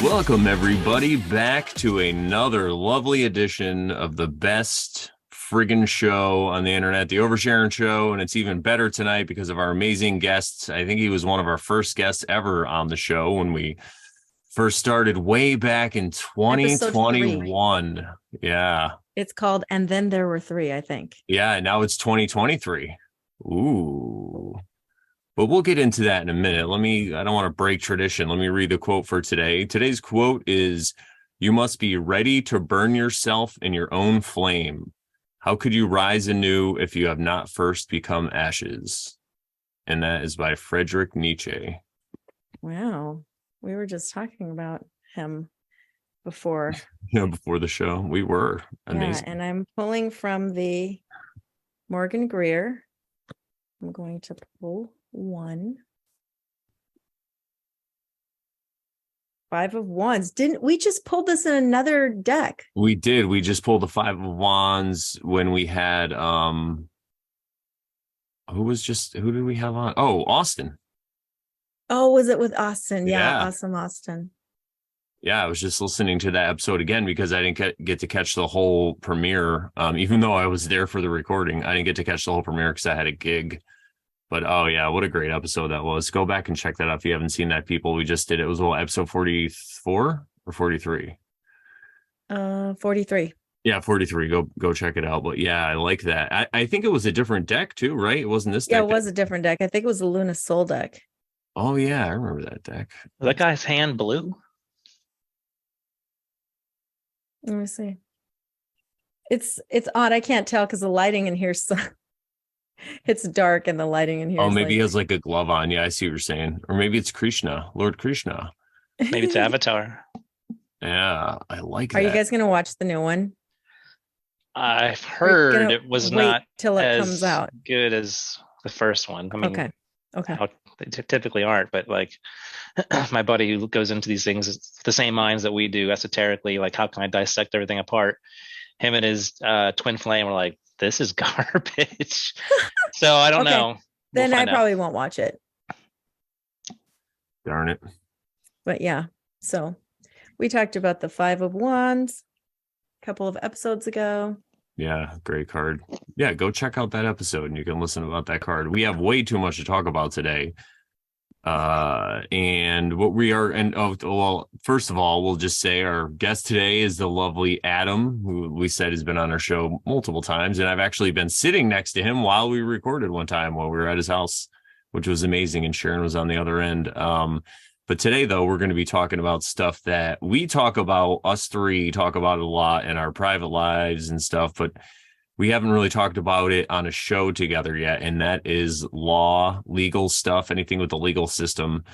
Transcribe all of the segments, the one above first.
Welcome, everybody, back to another lovely edition of the best friggin' show on the internet, the Oversharing Show. And it's even better tonight because of our amazing guests. I think he was one of our first guests ever on the show when we first started way back in 2021. Yeah. It's called And Then There Were Three, I think. Yeah. Now it's 2023. Ooh. But we'll get into that in a minute. I don't want to break tradition. Let me read the quote for today. Today's quote is, "You must be ready to burn yourself in your own flame. How could you rise anew if you have not first become ashes?" And that is by Friedrich Nietzsche. Wow. We were just talking about him before. Yeah, before the show. We were. Amazing. Yeah, and I'm pulling from the Morgan Greer. I'm going to pull one. Five of Wands. Didn't we just pull this in another deck? We did. We just pulled the Five of Wands when we had who did we have on? Oh, Austin. Oh, was it with Austin? Yeah. Awesome Austin. Yeah, I was just listening to that episode again because I didn't get to catch the whole premiere. Even though I was there for the recording, I didn't get to catch the whole premiere because I had a gig. But oh yeah, what a great episode that was. Go back and check that out if you haven't seen that, people. We just did it. It was episode 44 or 43. 43. Yeah, 43. Go check it out. But yeah, I like that. I think it was a different deck too, right? It wasn't this deck. Yeah, it was a different deck. I think it was the Luna Soul deck. Oh yeah, I remember that deck. Was that guy's hand blue? Let me see. It's odd. I can't tell because the lighting in here it's dark and the lighting in here. Oh, maybe he has like a glove on. Yeah, I see what you're saying. Or maybe it's Krishna, Lord Krishna. Maybe it's Avatar. Yeah, I like that. Are you guys going to watch the new one? I've heard it was not till it comes out good as the first one. I mean, okay. They typically aren't, but like my buddy who goes into these things, the same minds that we do esoterically, like how can I dissect everything apart? Him and his twin flame were like, this is garbage. So I don't know. Then I probably won't watch it. Darn it. But yeah, so we talked about the Five of Wands a couple of episodes ago. Yeah, great card. Yeah, go check out that episode and you can listen about that card. We have way too much to talk about today. And what we are, first of all, we'll just say our guest today is the lovely Adam, who we said has been on our show multiple times. And I've actually been sitting next to him while we recorded one time while we were at his house, which was amazing. And Sharon was on the other end. But today, though, we're going to be talking about stuff that we talk about, us three talk about a lot in our private lives and stuff, but we haven't really talked about it on a show together yet. And that is legal stuff, anything with the legal system,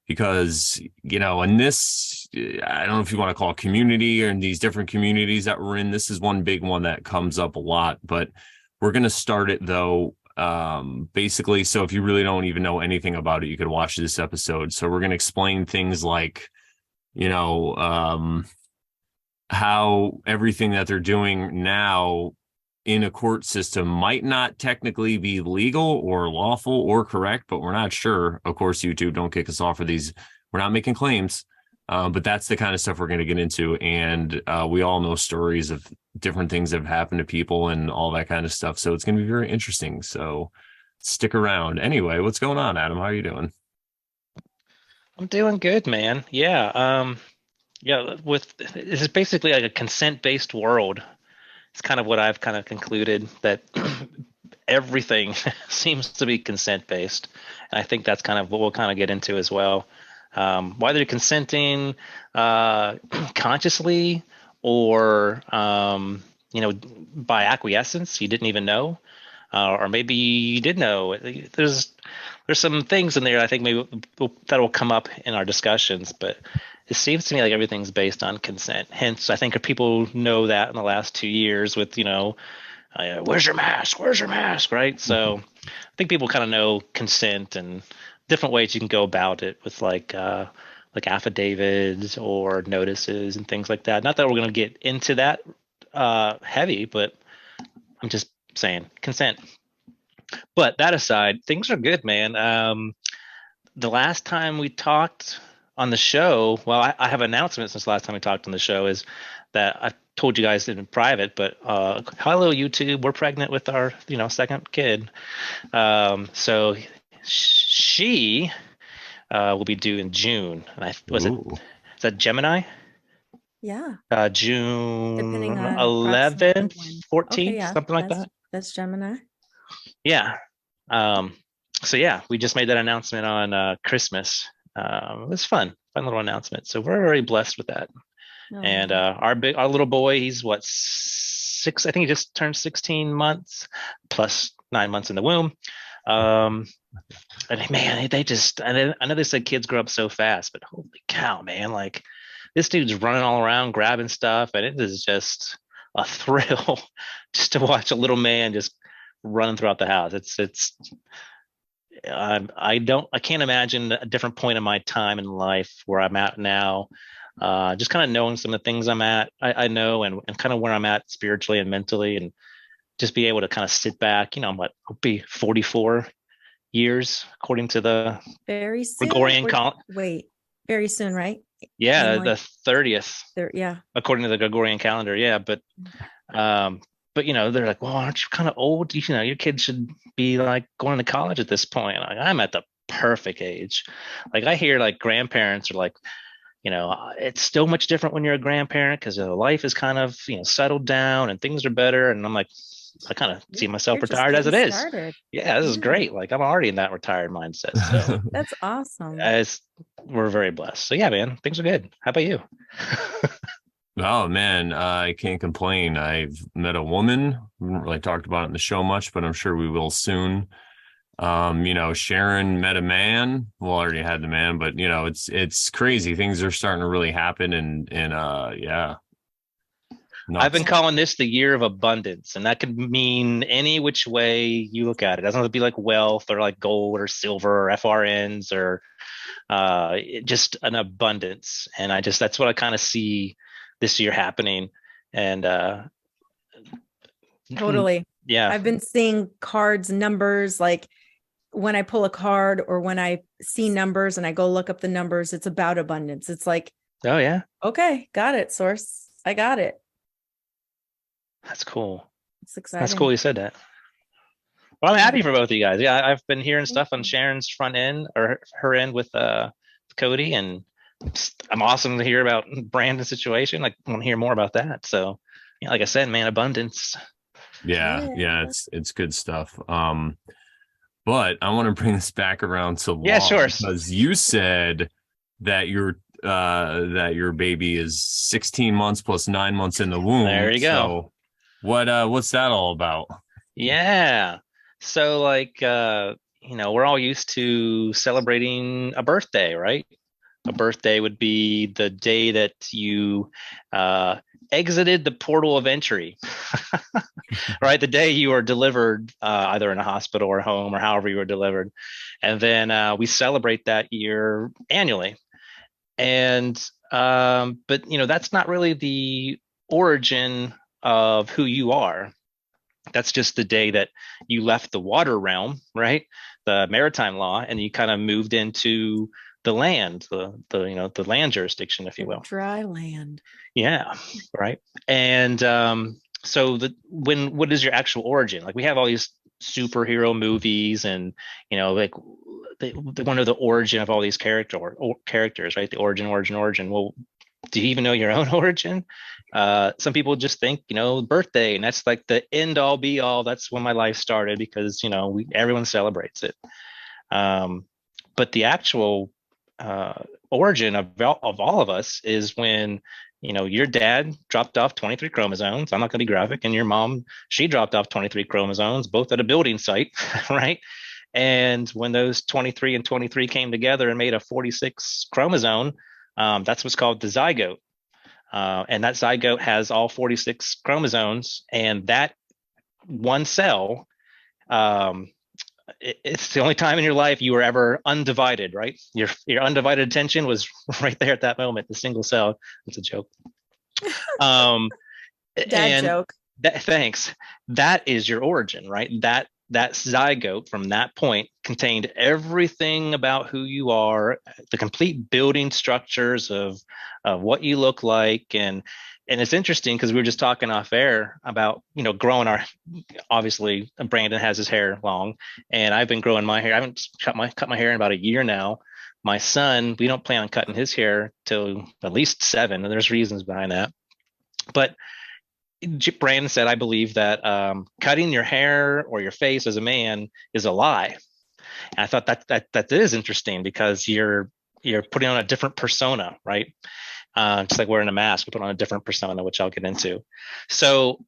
because, in this, I don't know if you want to call it community or in these different communities that we're in, this is one big one that comes up a lot, but we're going to start it though. Basically, so if you really don't even know anything about it, you could watch this episode. So we're going to explain things like, how everything that they're doing now in a court system might not technically be legal or lawful or correct, but we're not sure. Of course, YouTube, don't kick us off for these. We're not making claims, but that's the kind of stuff we're going to get into. And we all know stories of different things that have happened to people and all that kind of stuff. So it's going to be very interesting. So stick around. Anyway, what's going on, Adam? How are you doing? I'm doing good, man. Yeah. This is basically like a consent-based world. It's kind of what I've kind of concluded, that everything seems to be consent-based. And I think that's kind of what we'll kind of get into as well. Whether you're consenting consciously or, by acquiescence, you didn't even know, or maybe you did know. There's some things in there I think maybe that will come up in our discussions, but it seems to me like everything's based on consent. Hence, I think people know that in the last 2 years with, where's your mask? Where's your mask? Right. So I think people kind of know consent and different ways you can go about it with like affidavits or notices and things like that. Not that we're going to get into that heavy, but I'm just saying consent. But that aside, things are good, man. The last time we talked, on the show, well, I have an announcement since last time we talked on the show, is that I told you guys in private, but hello YouTube, we're pregnant with our second kid. So she will be due in June. And is that Gemini? Yeah. June Depending on 11th, approximately when. 14th, Okay, yeah. something like that. That's Gemini. Yeah. So yeah, we just made that announcement on Christmas. It was fun little announcement. So we're very blessed with that. Oh, And our little boy, he's what, 6? I think he just turned 16 months plus 9 months in the womb. And man, I know they said kids grow up so fast, but holy cow, man! Like this dude's running all around grabbing stuff, and it is just a thrill just to watch a little man just running throughout the house. I can't imagine a different point in my time in life where I'm at now. Just kind of knowing some of the things I know, and kind of where I'm at spiritually and mentally, and just be able to kind of sit back. I'll be 44 years according to the very soon. Gregorian calendar. Wait, very soon, right? Yeah, the 30th. Yeah, according to the Gregorian calendar. Yeah, but they're like, well, aren't you kind of old? Your kids should be like going to college at this point. Like, I'm at the perfect age. Like I hear like grandparents are like, it's still much different when you're a grandparent because life is kind of settled down and things are better. And I'm like, I kind of see myself retired as it is. Started. Yeah, this is great. Like I'm already in that retired mindset. So that's awesome. We're very blessed. So yeah, man, things are good. How about you? Oh man, I can't complain. I've met a woman. We haven't really talked about it in the show much, but I'm sure we will soon. Sharon met a man. Well, already had the man, but it's crazy. Things are starting to really happen, and yeah. Nuts. I've been calling this the year of abundance, and that could mean any which way you look at it. It doesn't have to be like wealth or like gold or silver or FRNs or just an abundance. And that's what I kind of see this year happening. And totally. Yeah. I've been seeing cards, numbers, like when I pull a card or when I see numbers and I go look up the numbers, it's about abundance. It's like, oh yeah. Okay. Got it. Source. I got it. That's cool. It's exciting. That's cool you said that. Well, I'm happy for both of you guys. Yeah, I've been hearing stuff on Sharon's front end or her end with Cody, and I'm awesome to hear about Brandon's situation. Like, I want to hear more about that. So, like I said, man, abundance. Yeah, it's good stuff. But I want to bring this back around to law. Yeah, sure. Because you said that your baby is 16 months plus 9 months in the womb. There you go. So what's that all about? Yeah. So we're all used to celebrating a birthday, right? A birthday would be the day that you exited the portal of entry, right? The day you were delivered either in a hospital or home or however you were delivered. And then we celebrate that year annually. And but that's not really the origin of who you are. That's just the day that you left the water realm, right? The maritime law, and you kind of moved into the land, the land jurisdiction, if you will. Dry land. Yeah, right. And so what is your actual origin? Like we have all these superhero movies, and like they want to know the origin of all these characters, right? The origin. Well, do you even know your own origin? Some people just think, birthday, and that's like the end all be all. That's when my life started because, everyone celebrates it. But the actual origin of all of us is when, your dad dropped off 23 chromosomes. I'm not going to be graphic. And your mom, she dropped off 23 chromosomes, both at a building site, right? And when those 23 and 23 came together and made a 46 chromosome, that's what's called the zygote. And that zygote has all 46 chromosomes, and that one cell, it's the only time in your life you were ever undivided, right? Your undivided attention was right there at that moment, the single cell. It's a joke. Dad joke. Thanks. That is your origin, right? That that zygote from that point contained everything about who you are, the complete building structures of what you look like. And it's interesting because we were just talking off air about, growing our, obviously Brandon has his hair long, and I've been growing my hair. I haven't cut my hair in about a year now. My son, we don't plan on cutting his hair till at least 7, and there's reasons behind that. But Brandon said, I believe that cutting your hair or your face as a man is a lie. And I thought that is interesting, because you're putting on a different persona, right? Just like wearing a mask, we put on a different persona, which I'll get into. So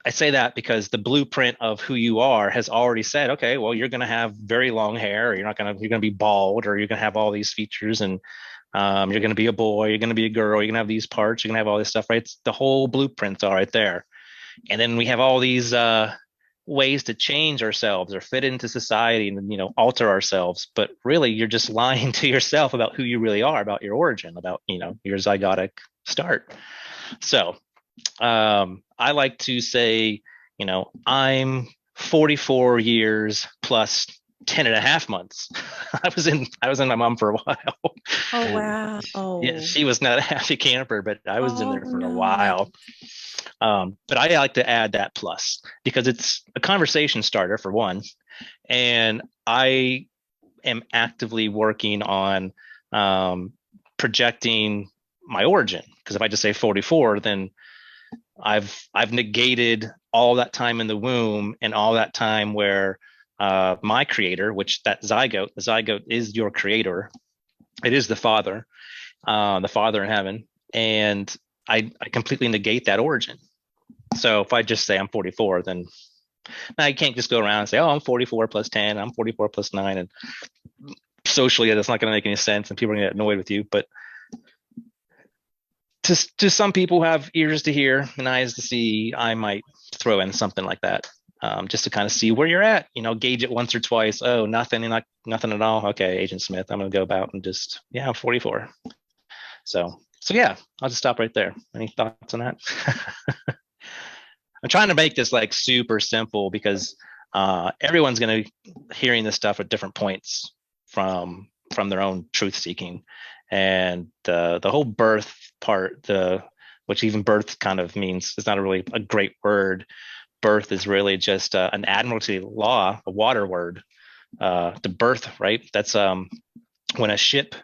I say that because the blueprint of who you are has already said, okay, well, you're going to have very long hair, or you're going to be bald, or you're going to have all these features, and you're going to be a boy, you're going to be a girl, you're going to have these parts, you're going to have all this stuff, right? It's the whole blueprint's all right there. And then we have all these ways to change ourselves or fit into society and, alter ourselves. But really, you're just lying to yourself about who you really are, about your origin, about, your zygotic start. So I like to say, I'm 44 years plus 10 and a half months. I was in my mom for a while. Oh, wow. Oh, Yeah, she was not a happy camper, but I was in there for a no. while. But I like to add that plus, because it's a conversation starter for one. And I am actively working on projecting my origin. Because if I just say 44, then I've negated all that time in the womb and all that time where my creator, which the zygote is your creator. It is the father in heaven. And I completely negate that origin. So if I just say I'm 44, then now you can't just go around and say, oh, I'm 44 plus 10, I'm 44 plus 9. And socially, that's not going to make any sense, and people are going to get annoyed with you. But to some people who have ears to hear and eyes to see, I might throw in something like that, just to kind of see where you're at, gauge it once or twice. Oh, nothing at all. Okay, Agent Smith, I'm going to go about and just, I'm 44. So yeah, I'll just stop right there. Any thoughts on that? I'm trying to make this like super simple, because everyone's going to hearing this stuff at different points from their own truth seeking. And the whole birth part, which even birth kind of means, it's not really a great word. Birth is really just an admiralty law, a water word. The birth, right? That's when a ship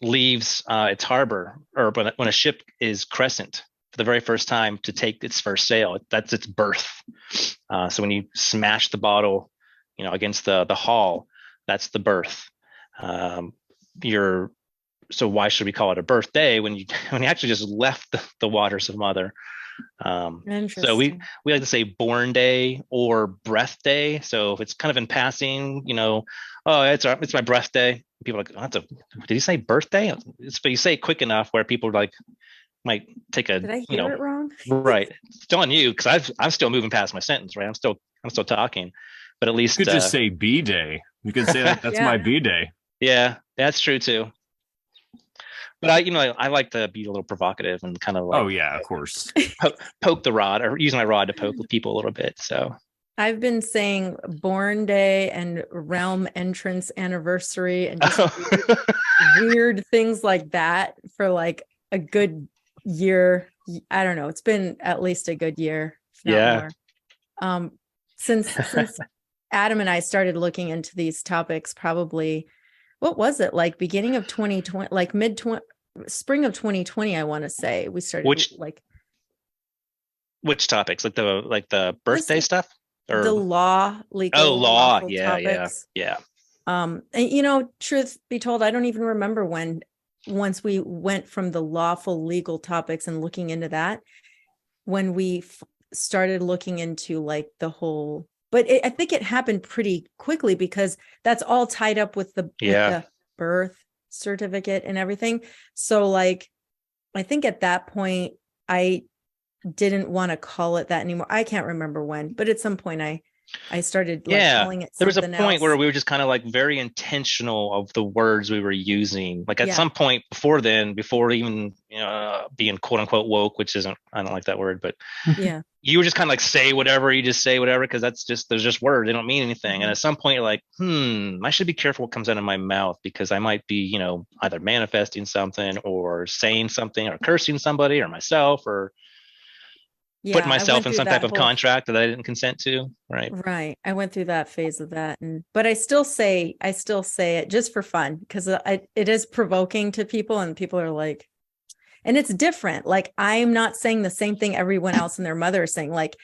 leaves its harbor, or when a ship is crescent for the very first time to take its first sail, that's its birth. So when you smash the bottle, against the hull, that's the birth. So why should we call it a birthday when you actually just left the waters of mother? So we like to say born day or breath day. So if it's kind of in passing, oh, it's my breath day. People are like, oh, did you say birthday? But you say it quick enough where people might take a. Did I hear it wrong? Right. It's on you, because I'm still moving past my sentence, right? I'm still talking, but at least you could just say B day. You could say that's my B day. Yeah, that's true too. But I like to be a little provocative and kind of like, oh yeah, of course, poke the rod, or use my rod to poke people a little bit. So I've been saying born day and realm entrance anniversary and just weird things like that for like a good year. I don't know. It's been at least a good year, if not more. Since Adam and I started looking into these topics, probably, what was it, like beginning of 2020, like spring of 2020, I want to say we started which topics, like the birthday stuff, or the law, legal, law, topics. Yeah. And truth be told, I don't even remember once we went from the lawful legal topics and looking into that, when we started looking into like the whole. But I think it happened pretty quickly, because that's all tied up with the birth certificate and everything. So like, I think at that point, I didn't want to call it that anymore. I can't remember when, but at some point I started like Yeah, calling it there was a something point where else. we were just kind of like very intentional of the words we were using. Like at Yeah. some point before then, before even being quote unquote woke, which isn't, I don't like that word, but Yeah. you were just kind of like say whatever, you just say whatever because that's just there's just words, they don't mean anything. And at some point you're like, I should be careful what comes out of my mouth because I might be, either manifesting something or saying something or cursing somebody or myself or putting Yeah, I myself went in through some type that of whole contract that I didn't consent to. Right. right. I went through that phase of that, but I still say it just for fun because it is provoking to people, and people are like, and it's different. Like I'm not saying the same thing everyone else and their mother is saying, like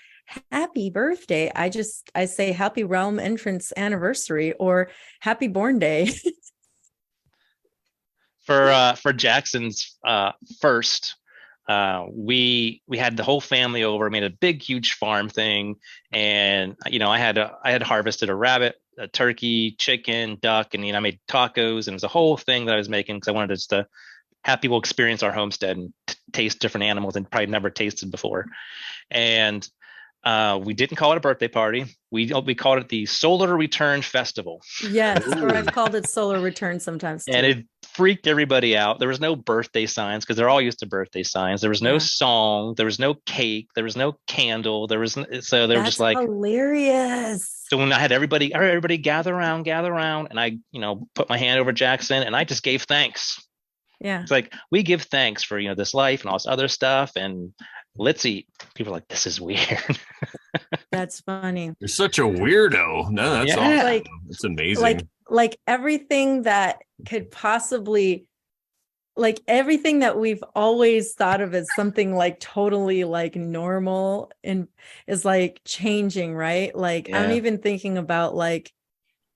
happy birthday. I say happy realm entrance anniversary or happy born day. For Jackson's first, we had the whole family over, made a big huge farm thing, and I had harvested a rabbit, a turkey, chicken, duck, and I made tacos, and it was a whole thing that I was making because I wanted just to have people experience our homestead and taste different animals and probably never tasted before. And we didn't call it a birthday party. We called it the Solar Return Festival. Yes, or I've Ooh. called it solar return sometimes And too. it freaked everybody out. There was no birthday signs because they're all used to birthday signs. There was no Yeah. song. There was no cake. There was no candle. So they were just That's like, hilarious. so when I had everybody gather around, and I, put my hand over Jackson and I just gave thanks. Yeah. It's like, we give thanks for, this life and all this other stuff. And let's eat. People are like, this is weird. That's funny. You're such a weirdo. No, that's Yeah. awesome. Like It's amazing. like everything that could possibly, like everything that we've always thought of as something like totally like normal and is like changing, right? Like I'm Yeah. even thinking about like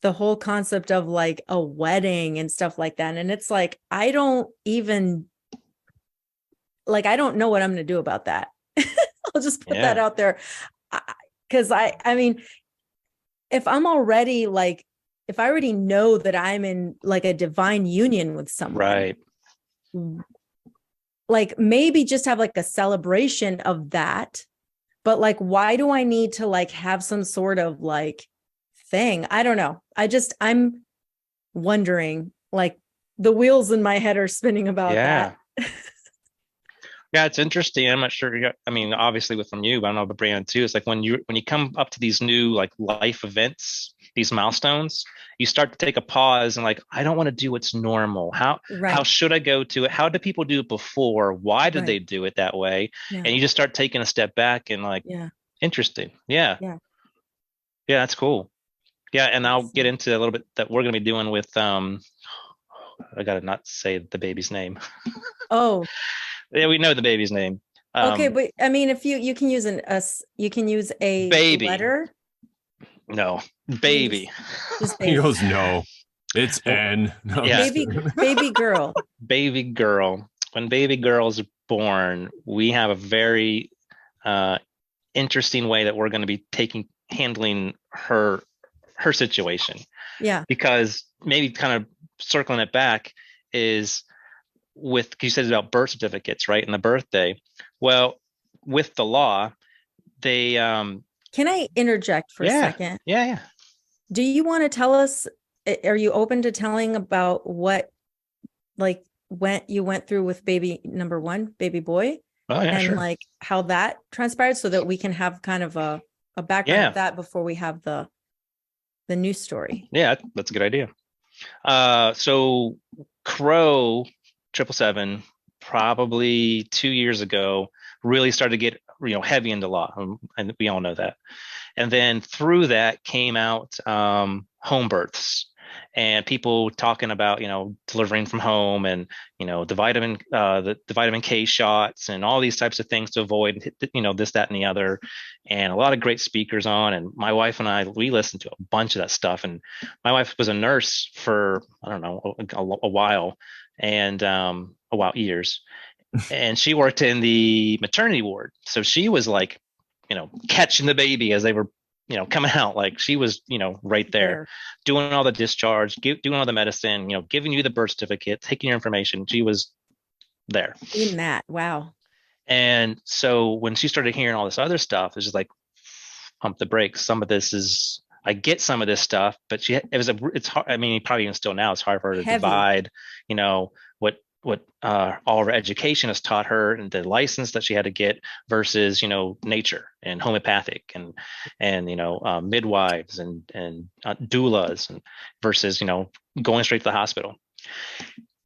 the whole concept of like a wedding and stuff like that. And it's like, I don't know what I'm going to do about that. I'll just put that Yeah. out there. Because I mean, if I'm already like, if I already know that I'm in like a divine union with someone, Right. like maybe just have like a celebration of that. But like, why do I need to like have some sort of like thing? I don't know. I'm wondering, like the wheels in my head are spinning about Yeah. that. Yeah, it's interesting. I'm not sure. I mean, obviously with from you, but I don't know about Brandon too. It's like when you come up to these new like life events, these milestones, you start to take a pause and like, I don't want to do what's normal. How Right. should I go to it? How did people do it before? Why did they Right. do it that way? Yeah. And you just start taking a step back and like, Yeah. interesting. Yeah. Yeah. Yeah, that's cool. Yeah, and I'll get into a little bit that we're going to be doing with I got to not say the baby's name. Oh, Yeah, we know the baby's name. okay. But I mean, if you can use you can use a Baby. letter. No, baby. Just He baby. goes, no, it's N. No, Yeah. Baby girl. Baby girl. When baby girl's born, we have a very interesting way that we're going to be handling her situation. Yeah. Because maybe kind of circling it back is with, you said about birth certificates, right? And the birthday. Well, with the law, they Can I interject for a second? Yeah. Do you want to tell us, are you open to telling about what like you went through with baby number one, baby boy? Oh yeah, and sure. like how that transpired so that we can have kind of a background of that before we have the news story. Yeah, that's a good idea. So Crow 777 probably 2 years ago really started to get heavy into law, and we all know that. And then through that came out home births and people talking about delivering from home and the vitamin K shots and all these types of things to avoid this, that, and the other, and a lot of great speakers on. And my wife and I, we listened to a bunch of that stuff. And my wife was a nurse for I don't know a while, and years, and she worked in the maternity ward, so she was like catching the baby as they were coming out. Like she was right there doing all the discharge, doing all the medicine, giving you the birth certificate, taking your information. She was there in that. Wow. And so when she started hearing all this other stuff, it's just like, pump the brakes. Some of this is, I get some of this stuff, but it's hard. I mean, probably even still now, it's hard for her to Heavy. divide, what all of her education has taught her and the license that she had to get versus, nature and homeopathic and midwives and doulas and versus, going straight to the hospital.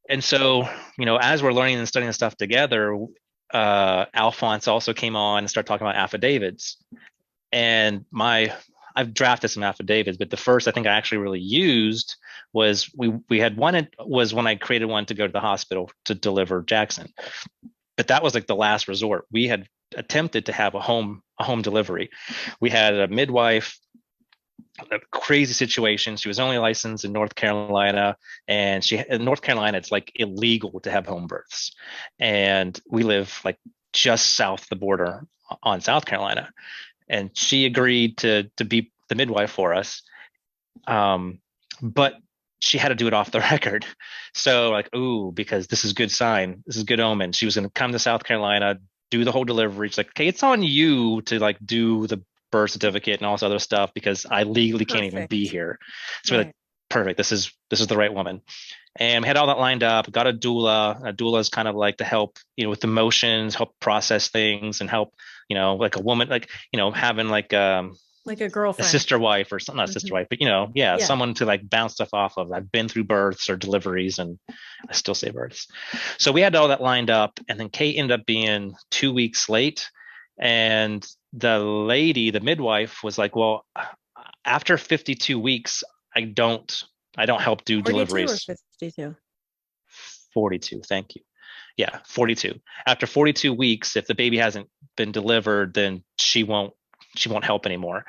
And so, as we're learning and studying this stuff together, Alphonse also came on and started talking about affidavits. And I've drafted some affidavits, but the first I think I actually really used was we had one was when I created one to go to the hospital to deliver Jackson. But that was like the last resort. We had attempted to have a home delivery. We had a midwife, a crazy situation. She was only licensed in North Carolina, and in North Carolina it's like illegal to have home births. And we live like just south of the border on South Carolina. And she agreed to be the midwife for us. But she had to do it off the record. So like, because this is good sign. This is good omen. She was going to come to South Carolina, do the whole delivery. She's like, okay, it's on you to like do the birth certificate and all this other stuff because I legally can't even be here. So we're like, perfect. This is the right woman. And we had all that lined up, got a doula. A doula is kind of like to help, with emotions, help process things and help, like a woman, like, having like a girlfriend, a sister wife or something, not a sister wife, but someone to like bounce stuff off of. I've been through births or deliveries and I still say births. So we had all that lined up, and then Kate ended up being 2 weeks late. And the midwife was like, well, after 52 weeks, I don't help do deliveries. 52. 42. Thank you. Yeah, 42. After 42 weeks, if the baby hasn't been delivered, then she won't help anymore.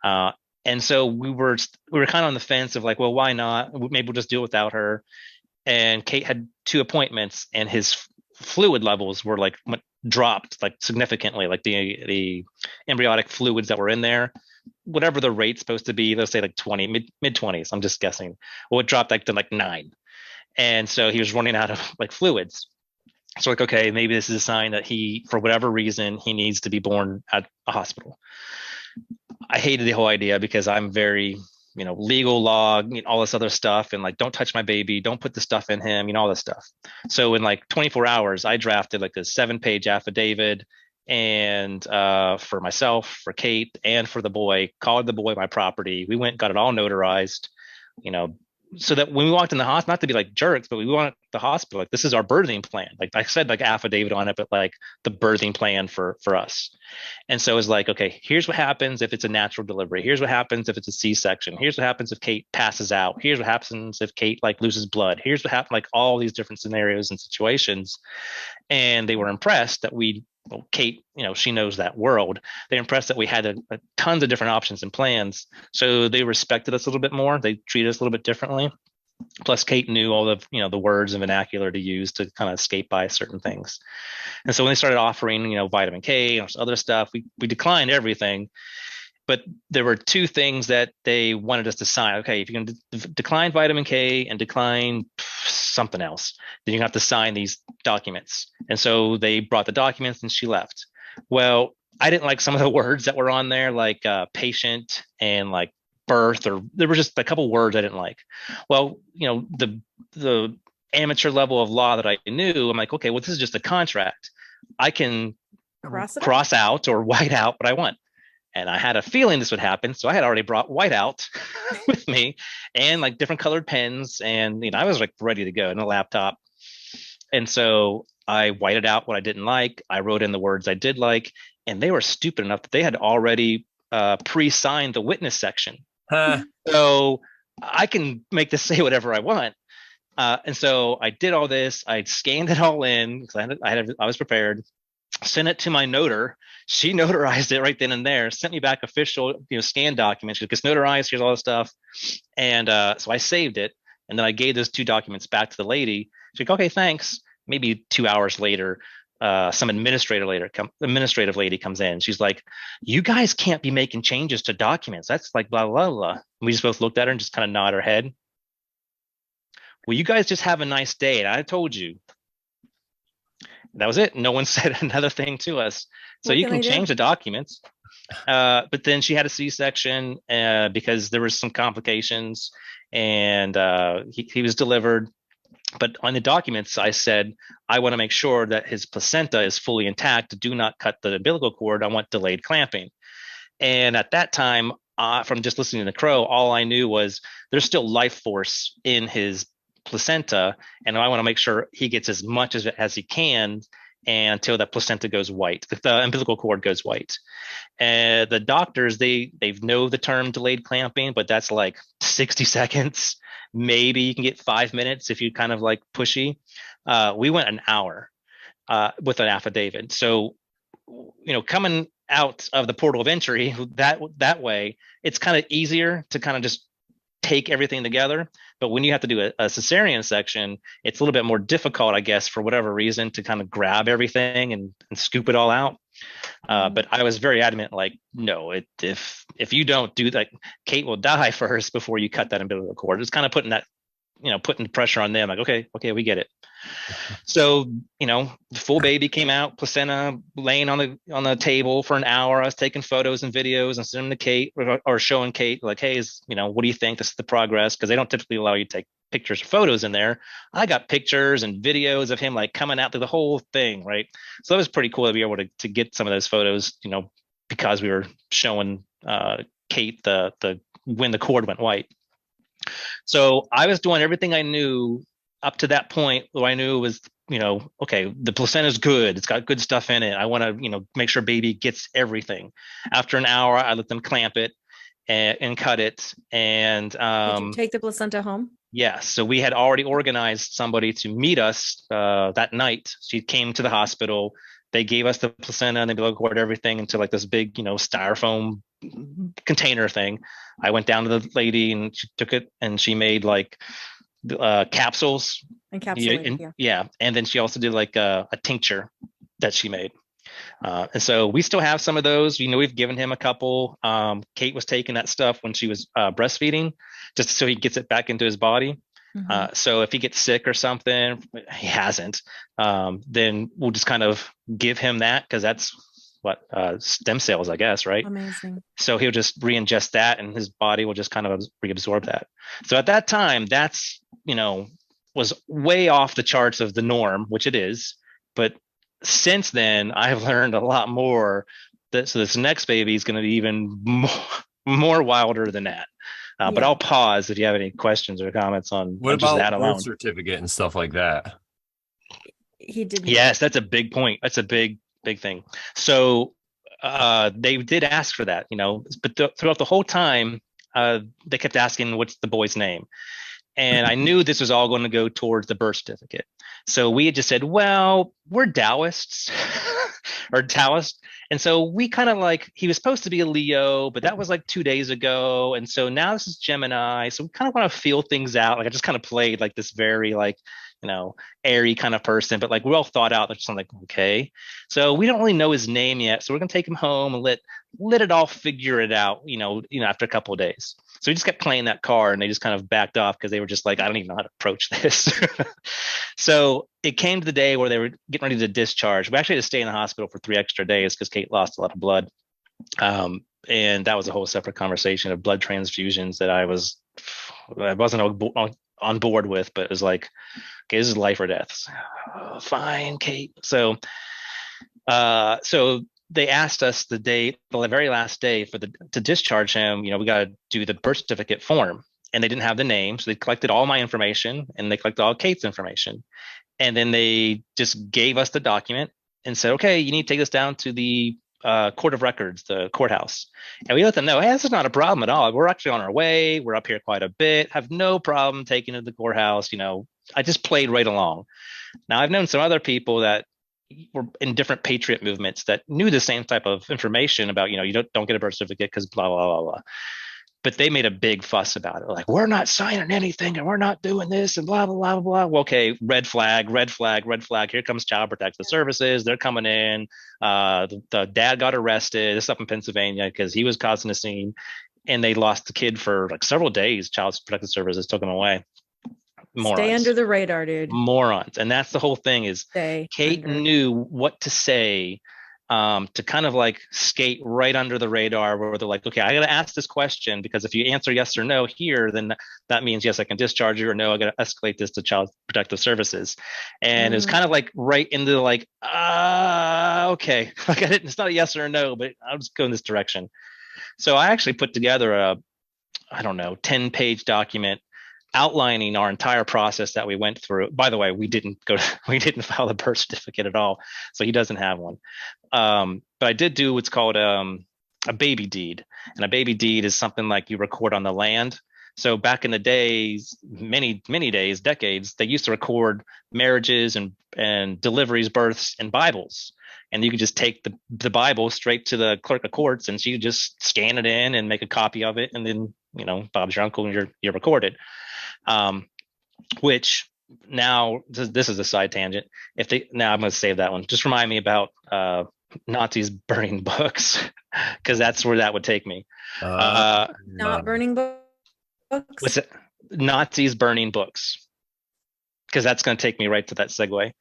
And so we were kind of on the fence of like, well, why not? Maybe we'll just do it without her. And Kate had 2 appointments, and his fluid levels were like dropped like significantly, like the embryonic fluids that were in there, whatever the rate's supposed to be, let's say like 20, mid 20s, I'm just guessing. Well, it dropped like to like 9. And so he was running out of like fluids. So like, okay, maybe this is a sign that he, for whatever reason, he needs to be born at a hospital. I hated the whole idea because I'm very, legal law, all this other stuff. And like, don't touch my baby. Don't put the stuff in him, all this stuff. So in like 24 hours, I drafted like a 7-page affidavit and for myself, for Kate, and for the boy, called the boy my property. We went, got it all notarized, so that when we walked in the hospital, not to be like jerks, but we went to the hospital, like, this is our birthing plan. Like I said, like affidavit on it, but like the birthing plan for us. And so it was like, okay, here's what happens if it's a natural delivery. Here's what happens if it's a C-section. Here's what happens if Kate passes out. Here's what happens if Kate like loses blood. Here's what happened, like all these different scenarios and situations. And they were impressed that Kate, she knows that world. They're impressed that we had a tons of different options and plans. So they respected us a little bit more. They treated us a little bit differently. Plus Kate knew all of, the words and vernacular to use to kind of skate by certain things. And so when they started offering, vitamin K and other stuff, we declined everything. But there were 2 things that they wanted us to sign. Okay, if you're going to decline vitamin K and decline something else, then you have to sign these documents. And so they brought the documents and she left. Well, I didn't like some of the words that were on there, like patient and like birth, or there were just a couple words I didn't like. Well, the amateur level of law that I knew, I'm like, okay, well, this is just a contract. I can cross out or white out what I want. And I had a feeling this would happen. So I had already brought whiteout with me and like different colored pens. And, I was like ready to go in a laptop. And so I whited out what I didn't like. I wrote in the words I did like, and they were stupid enough that they had already pre-signed the witness section. So I can make this say whatever I want. And so I did all this. I scanned it all in because I was prepared. Sent it to my notar. She notarized it right then and there, sent me back official, scanned documents because notarized, here's all the stuff. And so I saved it. And then I gave those 2 documents back to the lady. She's like, okay, thanks. Maybe 2 hours later, some administrative lady comes in. She's like, you guys can't be making changes to documents. That's like blah, blah, blah. And we just both looked at her and just kind of nod our head. Well, you guys just have a nice day. And I told you. That was it. No one said another thing to us. So What you can can they do? change the documents. But then she had a C-section because there was some complications, and he was delivered. But on the documents, I said, I want to make sure that his placenta is fully intact. Do not cut the umbilical cord. I want delayed clamping. And at that time, from just listening to Crow, all I knew was there's still life force in his placenta, and I want to make sure he gets as much as he can and until that placenta goes white, the umbilical cord goes white. And the doctors, they know the term delayed clamping, but that's like 60 seconds. Maybe you can get 5 minutes if you kind of like pushy. We went an hour with an affidavit. So, coming out of the portal of entry that way, it's kind of easier to kind of just take everything together. But when you have to do a cesarean section, it's a little bit more difficult, I guess, for whatever reason, to kind of grab everything and scoop it all out. But I was very adamant, like, no, if you don't do that, Kate will die first before you cut that umbilical cord. It's kind of putting pressure on them, like, okay, we get it. So, the full baby came out, placenta laying on the table for an hour. I was taking photos and videos and sending them to Kate or showing Kate, like, hey, what do you think? This is the progress, because they don't typically allow you to take pictures or photos in there. I got pictures and videos of him like coming out through the whole thing, right? So that was pretty cool to be able to get some of those photos, because we were showing Kate the when the cord went white. So I was doing everything I knew up to that point. What I knew was, okay, the placenta is good. It's got good stuff in it. I want to, make sure baby gets everything. After an hour, I let them clamp it and cut it. And did you take the placenta home? Yeah. So we had already organized somebody to meet us that night. She came to the hospital. They gave us the placenta and the umbilical cord, everything, into like this big, styrofoam container thing. I went down to the lady and she took it and she made like capsules. Yeah. And then she also did like a tincture that she made. And so we still have some of those. We've given him a couple. Kate was taking that stuff when she was breastfeeding, just so he gets it back into his body. Mm-hmm. So if he gets sick or something, he hasn't, then we'll just kind of give him that, because that's what stem cells, I guess, right? Amazing. So he'll just re-ingest that and his body will just kind of reabsorb that. So at that time, that's, was way off the charts of the norm, which it is. But since then, I've learned a lot more. So this next baby is going to be even more wilder than that. But I'll pause if you have any questions or comments on what just about that birth alone. Certificate and stuff like that. He did. Yes, that's a big point. That's a big thing. So they did ask for that, but throughout the whole time, they kept asking, "What's the boy's name?" And I knew this was all going to go towards the birth certificate. So we had just said, well, we're Taoists or Taoist. And so we kind of like, he was supposed to be a Leo, but that was like 2 days ago. And so now this is Gemini. So we kind of want to feel things out. Like I just kind of played like this very like, airy kind of person, but like we're all thought out. Just like, okay. So we don't really know his name yet. So we're going to take him home and let it all figure it out, after a couple of days. So we just kept playing that card and they just kind of backed off because they were just like, I don't even know how to approach this. So it came to the day where they were getting ready to discharge. We actually had to stay in the hospital for 3 extra days because Kate lost a lot of blood. And that was a whole separate conversation of blood transfusions that I wasn't on board with, but it was like, okay, this is life or death. Oh, fine, Kate. So they asked us the very last day to discharge him, we got to do the birth certificate form, and they didn't have the name. So they collected all my information and they collected all Kate's information. And then they just gave us the document and said, okay, you need to take this down to the court of records, the courthouse. And we let them know, hey, this is not a problem at all. We're actually on our way. We're up here quite a bit. Have no problem taking it to the courthouse. I just played right along. Now I've known some other people that were in different patriot movements that knew the same type of information about, you don't get a birth certificate because blah, blah, blah, blah. But they made a big fuss about it. Like, we're not signing anything and we're not doing this and blah, blah, blah, blah. Well, okay, red flag, red flag, red flag. Here comes Child Protective Services. They're coming in. The dad got arrested. This up in Pennsylvania because he was causing a scene, and they lost the kid for like several days. Child Protective Services took him away. Stay under the radar, dude. Morons. And that's the whole thing is Kate knew what to say to kind of like skate right under the radar where they're like, okay, I got to ask this question because if you answer yes or no here, then that means yes, I can discharge you, or no, I got to escalate this to Child Protective Services. And it's kind of like right into like, okay, like it's not a yes or a no, but I'll just go in this direction. So I actually put together a, I don't know, 10-page document outlining our entire process that we went through. By the way, we didn't file the birth certificate at all, so he doesn't have one. But I did do what's called a baby deed, and a baby deed is something like you record on the land. So back in the days, many days, decades, they used to record marriages and deliveries, births, and Bibles. And you could just take the Bible straight to the clerk of courts, and she could just scan it in and make a copy of it, and then Bob's your uncle, and you're recorded. Which now this is a side tangent. Now I'm going to save that one. Just remind me about Nazis burning books, because that's where that would take me. Not burning books. What's it? Nazis burning books, because that's going to take me right to that segue.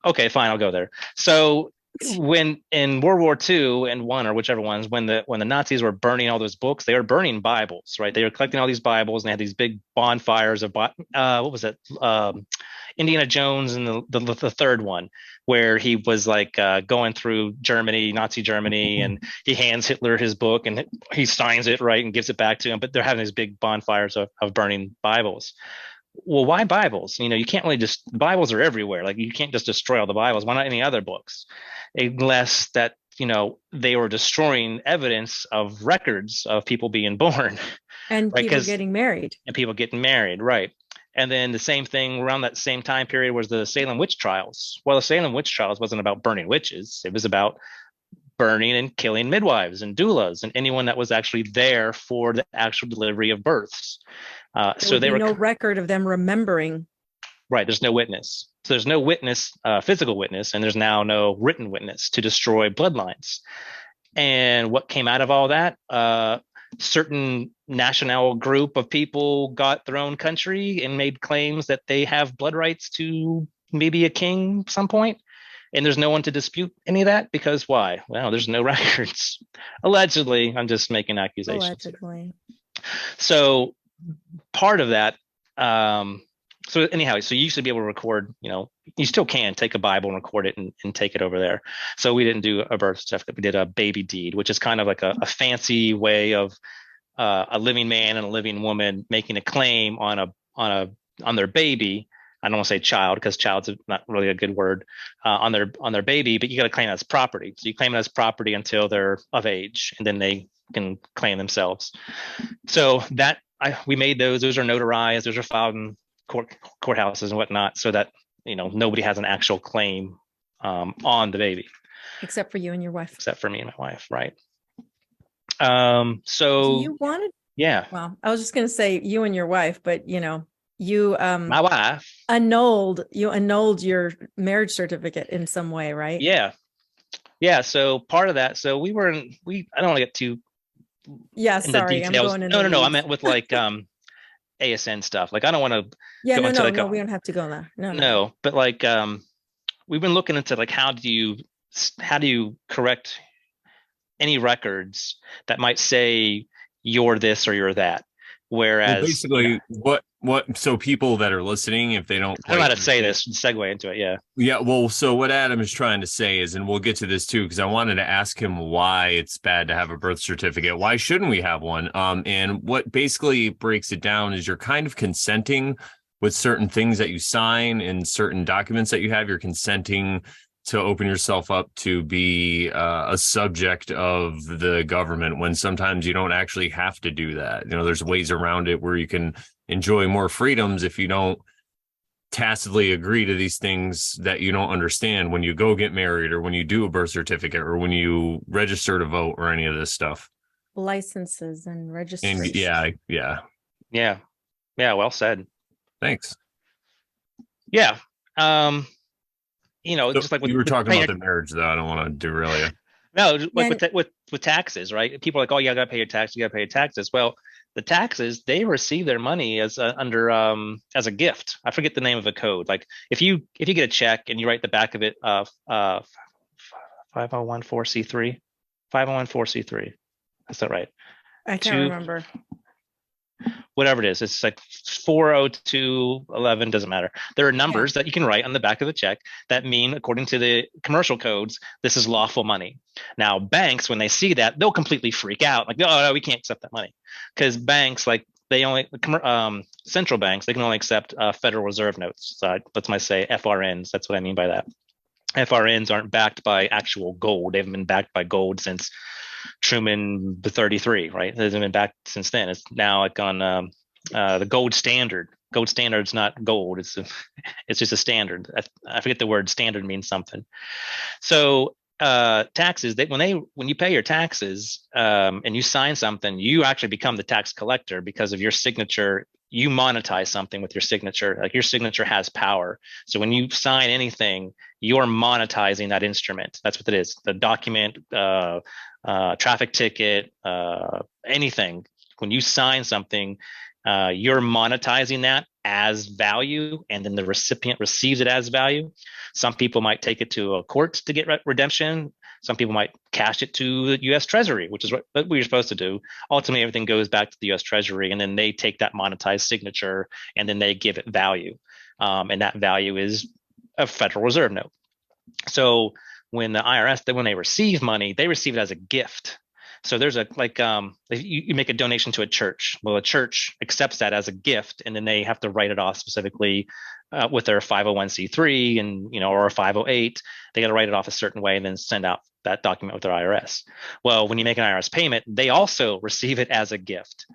Okay, fine, I'll go there. So when in World War II and I, or whichever ones, when the Nazis were burning all those books, they were burning Bibles, right? They were collecting all these Bibles, and they had these big bonfires of what was it? Indiana Jones and the third one, where he was like going through Germany, Nazi Germany, and he hands Hitler his book and he signs it, right, and gives it back to him. But they're having these big bonfires of burning Bibles. Well, why Bibles? You can't really Bibles are everywhere. Like, you can't just destroy all the Bibles. Why not any other books? Unless that, they were destroying evidence of records of people being born. And right? People getting married. And people getting married, right. And then the same thing around that same time period was the Salem witch trials. Well, the Salem witch trials wasn't about burning witches. It was about burning and killing midwives and doulas and anyone that was actually there for the actual delivery of births. So there were no record of them remembering. Right. There's no witness. So there's no witness, physical witness, and there's now no written witness to destroy bloodlines. And what came out of all that? Certain national group of people got their own country and made claims that they have blood rights to maybe a king at some point. And there's no one to dispute any of that, because why? Well, there's no records. Allegedly, I'm just making accusations. Allegedly. So part of that, so anyhow, so you used to be able to record, you still can take a Bible and record it and take it over there. So we didn't do a birth certificate. We did a baby deed, which is kind of like a fancy way of a living man and a living woman making a claim on their baby. I don't want to say child, because child's not really a good word, on their baby, but you got to claim it as property. So you claim it as property until they're of age, and then they can claim themselves. So that we made those are notarized. Those are filed in courthouses and whatnot, so that nobody has an actual claim on the baby, except for you and your wife. Except for me and my wife, right? So you wanted, yeah. Well, I was just going to say you and your wife, but you my wife annulled your marriage certificate in some way, right? Yeah. So part of that. So I don't want to get too. Yeah, sorry, I'm going into no. I meant with like ASN stuff. Like, I don't want to. Yeah, no, we don't have to go there. No. But like, we've been looking into like how do you correct any records that might say you're this or you're that. Whereas basically so people that are listening, if they don't, I don't know how to say this, segue into it. Yeah. Well, so what Adam is trying to say is, and we'll get to this too, because I wanted to ask him why it's bad to have a birth certificate. Why shouldn't we have one? And what basically breaks it down is you're kind of consenting with certain things that you sign and certain documents that you have. You're consenting to open yourself up to be a subject of the government, when sometimes you don't actually have to do that. There's ways around it where you can enjoy more freedoms if you don't tacitly agree to these things that you don't understand when you go get married, or when you do a birth certificate, or when you register to vote, or any of this stuff. Licenses and registration. And yeah. Well said. Thanks. Yeah. So just like you were talking about the marriage, though. I don't want to derail you. No, like with taxes, right? People are like, oh, yeah, I got to pay your taxes. You got to pay your taxes. Well, the taxes, they receive their money as as a gift. I forget the name of the code. Like if you get a check and you write the back of it 5014C3, 5014C3. That's not right. I can't remember. Whatever it is, it's like 40211, doesn't matter. There are numbers that you can write on the back of the check that mean, according to the commercial codes, this is lawful money. Now, banks, when they see that, they'll completely freak out. Like, oh, no, we can't accept that money. Because banks, like, they only, central banks, they can only accept Federal Reserve notes. So let's say FRNs. That's what I mean by that. FRNs aren't backed by actual gold. They haven't been backed by gold since Truman the 33, right? It hasn't been back since then. It's now like on the gold standard. Gold standard's not gold. It's just a standard. I forget the word standard means something. So taxes, when you pay your taxes and you sign something, you actually become the tax collector because of your signature. You monetize something with your signature. Like your signature has power. So when you sign anything, you're monetizing that instrument. That's what it is. The document, traffic ticket, anything. When you sign something, you're monetizing that as value, and then the recipient receives it as value. Some people might take it to a court to get redemption. Some people might cash it to the U.S. Treasury, which is what we're supposed to do. Ultimately, everything goes back to the U.S. Treasury, and then they take that monetized signature, and then they give it value. And that value is a Federal Reserve note. So when the IRS, when they receive money, they receive it as a gift. So there's you make a donation to a church. Well, a church accepts that as a gift, and then they have to write it off specifically with their 501c3 and or a 508. They got to write it off a certain way and then send out that document with their IRS. Well, when you make an IRS payment, they also receive it as a gift.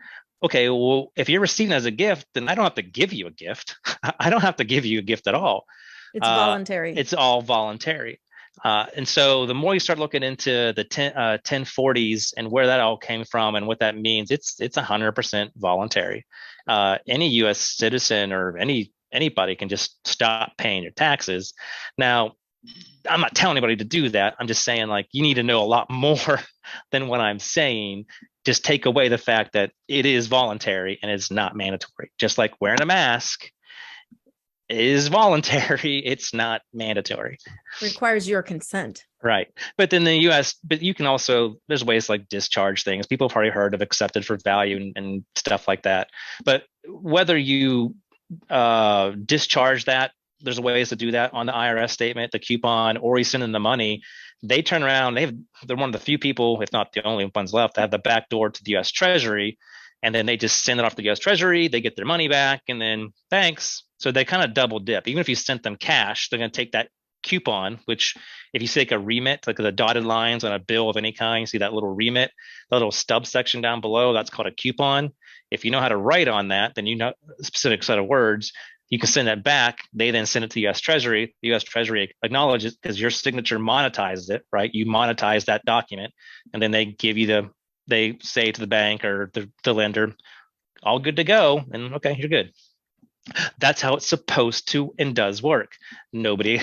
Okay, well, if you're receiving it as a gift, then I don't have to give you a gift. I don't have to give you a gift at all. It's voluntary. It's all voluntary. And so the more you start looking into the 1040s and where that all came from and what that means, it's 100% voluntary. Any U.S. citizen or anybody can just stop paying your taxes. Now, I'm not telling anybody to do that. I'm just saying, like, you need to know a lot more than what I'm saying. Just take away the fact that it is voluntary and it's not mandatory. Just like wearing a mask is voluntary, it's not mandatory. Requires your consent. Right. But in the US, but you can also, there's ways like discharge things. People have probably heard of accepted for value and stuff like that. But whether you discharge that, there's ways to do that on the IRS statement, the coupon, or you send in the money. They turn around, they're one of the few people, if not the only ones left, that have the back door to the US Treasury. And then they just send it off to the US Treasury, they get their money back, and then thanks. So they kind of double dip. Even if you sent them cash, they're going to take that coupon, which if you take a remit, like the dotted lines on a bill of any kind, you see that little remit, the little stub section down below, that's called a coupon. If you know how to write on that, then you know a specific set of words, you can send that back. They then send it to the US Treasury. The US Treasury acknowledges because your signature monetizes it, right? You monetize that document, and then they give you they say to the bank or the lender, all good to go. And okay, you're good. That's how it's supposed to and does work. Nobody,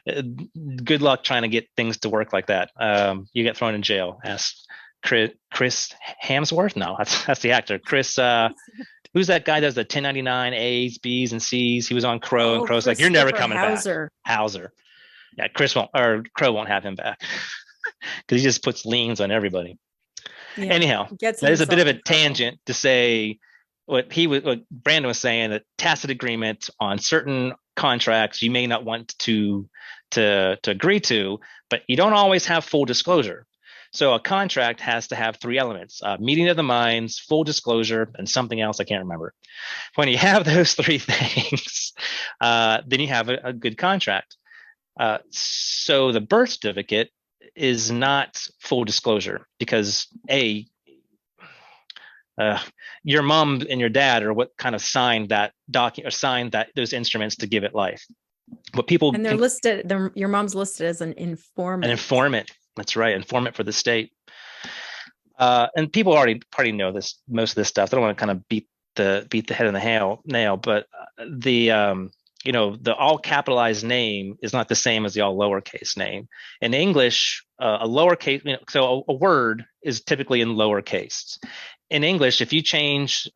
good luck trying to get things to work like that. You get thrown in jail. Ask Chris Hemsworth. No, that's the actor. Chris, who's that guy that does the 1099 A's, B's, and C's? He was on Crow, and Crow's like, you're never coming back. Hauser. Yeah, Crow won't have him back because he just puts liens on everybody. Yeah, anyhow, that is a bit of a tangent to say what Brandon was saying, that tacit agreement on certain contracts you may not want to agree to, but you don't always have full disclosure. So a contract has to have three elements: meeting of the minds, full disclosure, and something else I can't remember. When you have those three things, then you have a good contract. So the birth certificate is not full disclosure because your mom and your dad are what kind of signed that document or signed those instruments to give it life. But people, and they're listed. Your mom's listed as an informant. An informant. That's right, informant for the state. And people already know this. Most of this stuff. I don't want to kind of beat the head on the nail, but the all capitalized name is not the same as the all lowercase name. In English, a lowercase, so a word is typically in lowercase. in English, if you change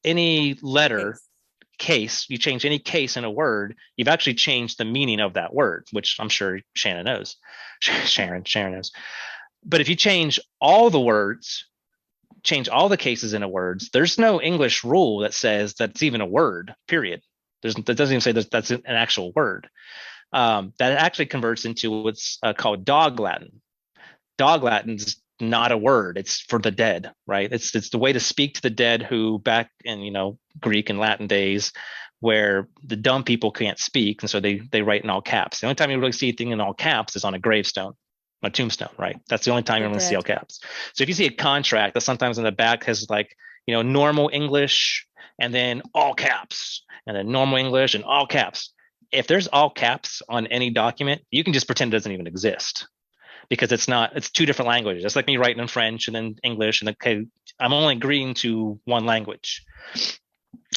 any letter case, you change any case in a word, you've actually changed the meaning of that word, which I'm sure Shannon knows. Sharon knows. But if you change all the words, change all the cases into words, there's no English rule that says that's even a word, period. That doesn't even say that's an actual word. That actually converts into what's called dog Latin. Dog Latin's not a word. It's for the dead, right? It's the way to speak to the dead who back in, Greek and Latin days where the dumb people can't speak. And so they write in all caps. The only time you really see anything in all caps is on a gravestone, a tombstone, right? That's the only time you're going to see all caps. So if you see a contract that sometimes in the back has like, normal English and then all caps and then normal English and all caps. If there's all caps on any document, you can just pretend it doesn't even exist because it's two different languages. It's like me writing in French and then English, and okay, I'm only agreeing to one language.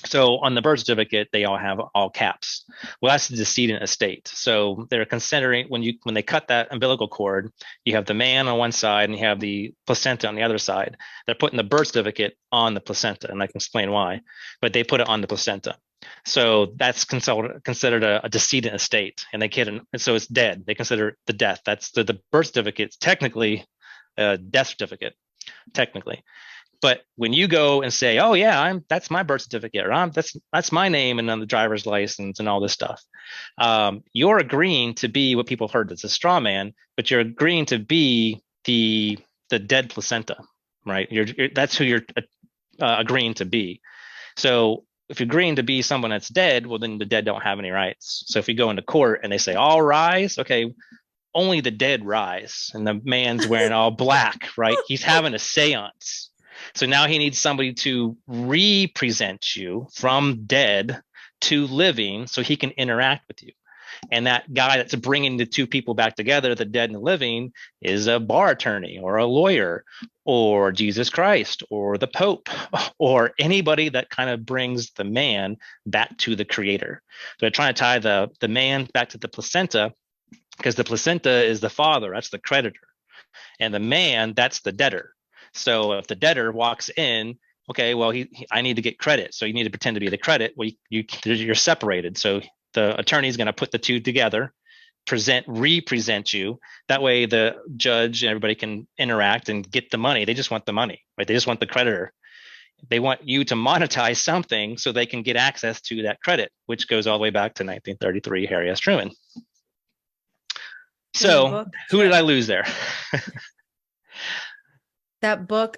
So on the birth certificate, they all have all caps. Well, that's the decedent estate. So they're considering when they cut that umbilical cord, you have the man on one side and you have the placenta on the other side. They're putting the birth certificate on the placenta, and I can explain why, but they put it on the placenta. So that's considered a decedent estate, and so it's dead. They consider the death. That's the birth certificate. It's technically a death certificate, technically. But when you go and say, "Oh yeah, that's my birth certificate," or that's my name and on the driver's license and all this stuff, you're agreeing to be what people have heard as a straw man, but you're agreeing to be the dead placenta, right? That's who you're agreeing to be. So if you're agreeing to be someone that's dead, well, then the dead don't have any rights. So if you go into court and they say, "All rise," okay, only the dead rise, and the man's wearing all black, right? He's having a seance. So now he needs somebody to represent you from dead to living so he can interact with you. And that guy that's bringing the two people back together, the dead and the living, is a bar attorney or a lawyer or Jesus Christ or the Pope or anybody that kind of brings the man back to the creator. So they're trying to tie the man back to the placenta because the placenta is the father, that's the creditor. And the man, that's the debtor. So if the debtor walks in, okay, well, I need to get credit. So you need to pretend to be the credit. Well, you're separated. So the attorney is going to put the two together, represent you. That way the judge and everybody can interact and get the money. They just want the money, right? They just want the creditor. They want you to monetize something so they can get access to that credit, which goes all the way back to 1933, Harry S. Truman. So who did I lose there? That book,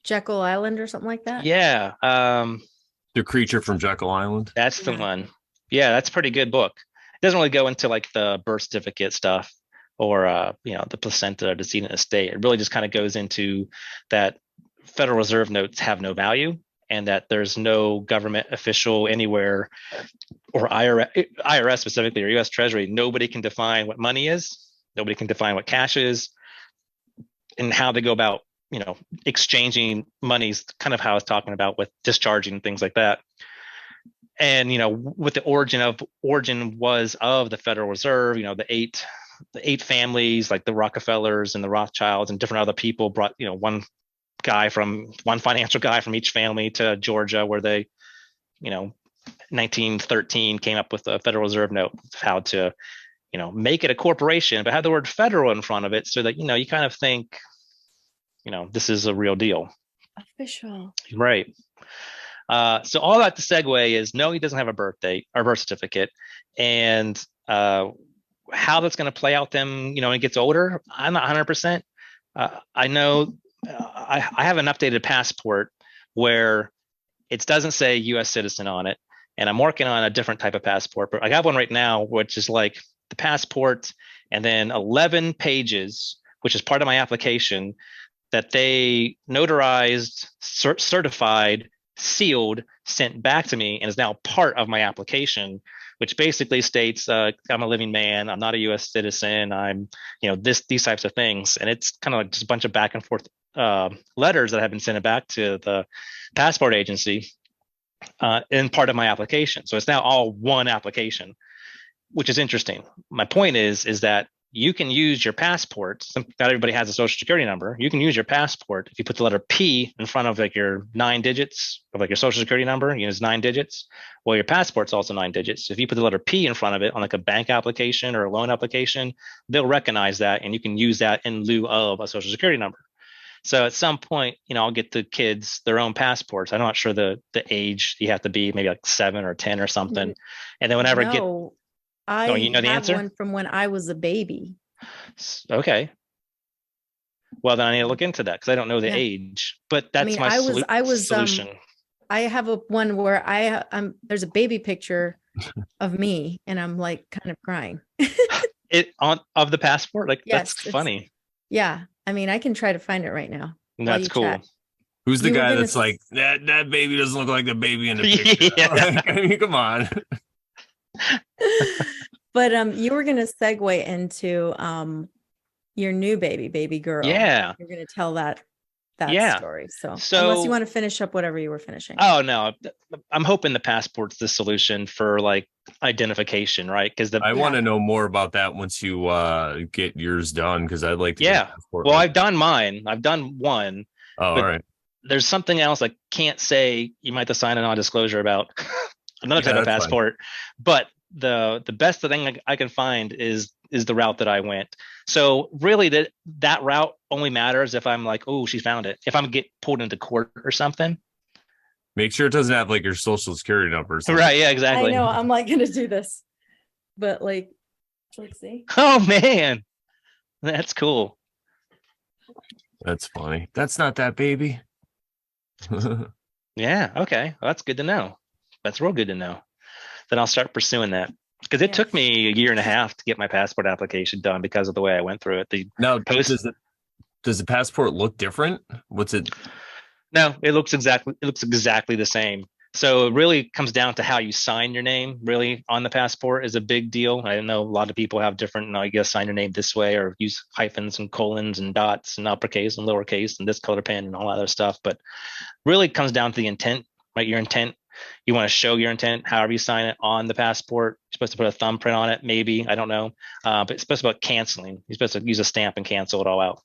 Jekyll Island or something like that? Yeah. The Creature from Jekyll Island. That's the one. Yeah, that's a pretty good book. It doesn't really go into like the birth certificate stuff or the placenta or decedent estate. It really just kind of goes into that Federal Reserve notes have no value and that there's no government official anywhere or IRS specifically or U.S. Treasury. Nobody can define what money is. Nobody can define what cash is. And how they go about, exchanging monies, kind of how I was talking about with discharging and things like that. And, what the origin was of the Federal Reserve, the eight families, like the Rockefellers and the Rothschilds and different other people brought, one financial guy from each family to Georgia where they, 1913 came up with the Federal Reserve note, how to, make it a corporation, but have the word federal in front of it so that, you kind of think, this is a real deal. Official. Right. So all that to segue is no, he doesn't have a birthday or birth certificate. And how that's going to play out then, when he gets older, I'm not 100%. I know I have an updated passport where it doesn't say U.S. citizen on it. And I'm working on a different type of passport, but I have one right now, which is like the passport and then 11 pages, which is part of my application that they notarized, certified, sealed, sent back to me, and is now part of my application, which basically states I'm a living man, I'm not a U.S. citizen, I'm, these types of things. And it's kind of like just a bunch of back and forth letters that have been sent back to the passport agency in part of my application. So it's now all one application, which is interesting. My point is that you can use your passport. Not everybody has a social security number. You can use your passport. If you put the letter P in front of like your 9 digits of like your social security number, you use 9 digits. Well, your passport's also 9 digits. So if you put the letter P in front of it on like a bank application or a loan application, they'll recognize that, and you can use that in lieu of a social security number. So at some point, I'll get the kids their own passports. I'm not sure the age you have to be, maybe like 7 or 10 or something. And then whenever I you know the have answer? one from when I was a baby. Okay. Well, then I need to look into that because I don't know the age. But that's solution. I have one where there's a baby picture of me, and I'm like kind of crying. Of the passport? Like, yes, that's funny. Yeah. I mean, I can try to find it right now. That's cool. Chat. Who's the guy that's like, that baby doesn't look like the baby in the picture? Yeah. I mean, come on. But you were gonna segue into your new baby girl. Yeah. You're gonna tell that story. So unless you want to finish up whatever you were finishing. Oh no. I'm hoping the passport's the solution for like identification, right? Because I want to know more about that once you get yours done, because I'd like to well, I've done mine. I've done one. Oh, all right. There's something else I can't say. You might have to sign a non-disclosure about another type of passport. Fine. But the best thing I can find is the route that I went. So really that route only matters if I'm like, oh, she found it. If I'm get pulled into court or something. Make sure it doesn't have like your social security number. Right. Yeah, exactly. I know. I'm like going to do this, but like, see. Oh man, that's cool. That's funny. That's not that baby. Yeah. Okay. Well, that's good to know. That's real good to know. Then I'll start pursuing that, because it took me a year and a half to get my passport application done because of the way I went through it. Does the passport look different? What's it? No, it looks exactly the same. So it really comes down to how you sign your name. Really, on the passport is a big deal. I know a lot of people have different, you guess, sign your name this way or use hyphens and colons and dots and uppercase and lowercase and this color pen and all that other stuff. But really it comes down to the intent, right? Your intent. You want to show your intent, however you sign it on the passport. You're supposed to put a thumbprint on it, maybe. I don't know. But it's supposed to be about canceling. You're supposed to use a stamp and cancel it all out.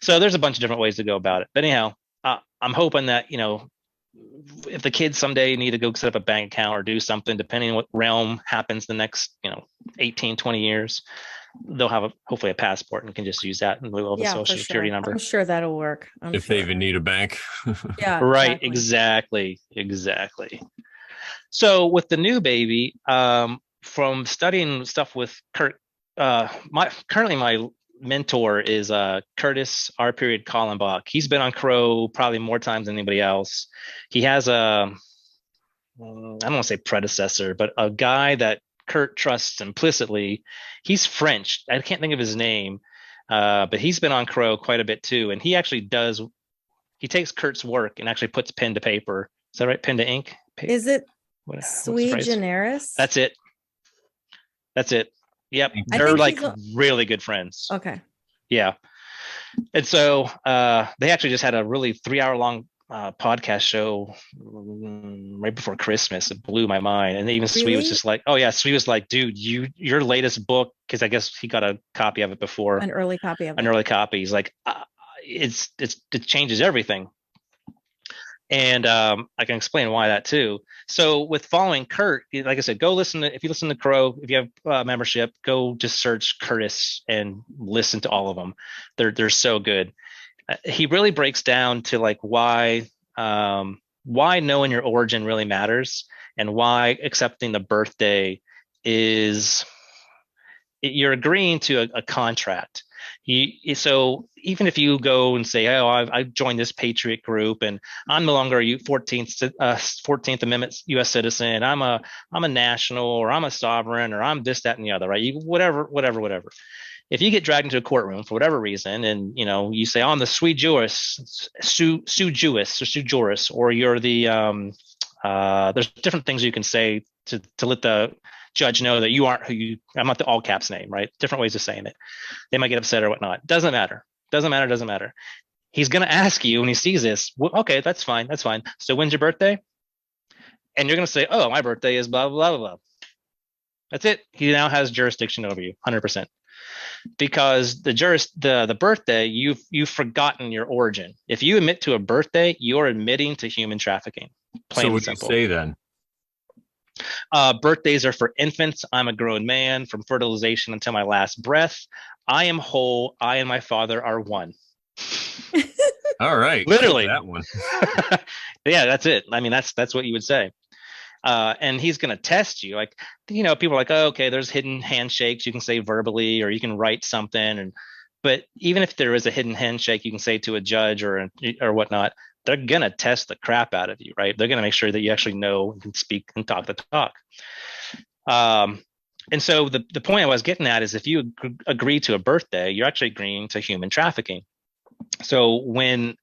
So there's a bunch of different ways to go about it. But anyhow, I'm hoping that, if the kids someday need to go set up a bank account or do something, depending on what realm happens the next, 18, 20 years, they'll have hopefully a passport and can just use that in lieu of a social security number. I'm sure that'll work. If they even need a bank. Yeah. Right. Exactly. So with the new baby, from studying stuff with Kurt, currently my mentor is Curtis R. Kallenbach. He's been on Crow probably more times than anybody else. He has I don't want to say predecessor, but a guy that Kurt trusts implicitly. He's French. I can't think of his name, but he's been on Crow quite a bit too. And he actually he takes Kurt's work and actually puts pen to paper. Is that right? Pen to ink? Is it sui generis? That's it. Yep. They're like really good friends. Okay. Yeah. And so they actually just had a really 3-hour-long podcast show right before Christmas. It blew my mind. And even Sweet was just like, oh yeah, Sweet was like, dude, your latest book, because I guess he got a copy of it before. An early copy of it. An early copy. He's like, it changes everything. And I can explain why that too. So with following Kurt, like I said, if you listen to Crow, if you have membership, go just search Curtis and listen to all of them. They're so good. He really breaks down to like why knowing your origin really matters, and why accepting the birthday is you're agreeing to a contract. So even if you go and say, oh, I joined this patriot group and I'm no longer a 14th Amendment U.S. citizen, I'm a national, or I'm a sovereign, or I'm this, that, and the other, right? Whatever. If you get dragged into a courtroom for whatever reason, and you say, oh, I'm the sui juris, or you're the there's different things you can say to let the judge know that you aren't I'm not the all caps name, right? Different ways of saying it. They might get upset or whatnot. Doesn't matter. He's going to ask you when he sees this, well, okay, that's fine. So when's your birthday? And you're going to say, oh, my birthday is blah, blah, blah, blah. That's it. He now has jurisdiction over you, 100%. because the birthday, you've forgotten your origin. If you admit to a birthday, you're admitting to human trafficking. Plain So and what do you simple. say then? Birthdays are for infants. I'm a grown man. From fertilization until my last breath, I am whole. I and my father are one. All right. Literally. That one. Yeah, that's it. I mean, that's what you would say. And he's going to test you. Like, people are like, oh, okay, there's hidden handshakes you can say verbally, or you can write something. But even if there is a hidden handshake you can say to a judge or whatnot, they're going to test the crap out of you, right? They're going to make sure that you actually know and can speak and talk the talk. And so the point I was getting at is if you agree to a birthday, you're actually agreeing to human trafficking. So when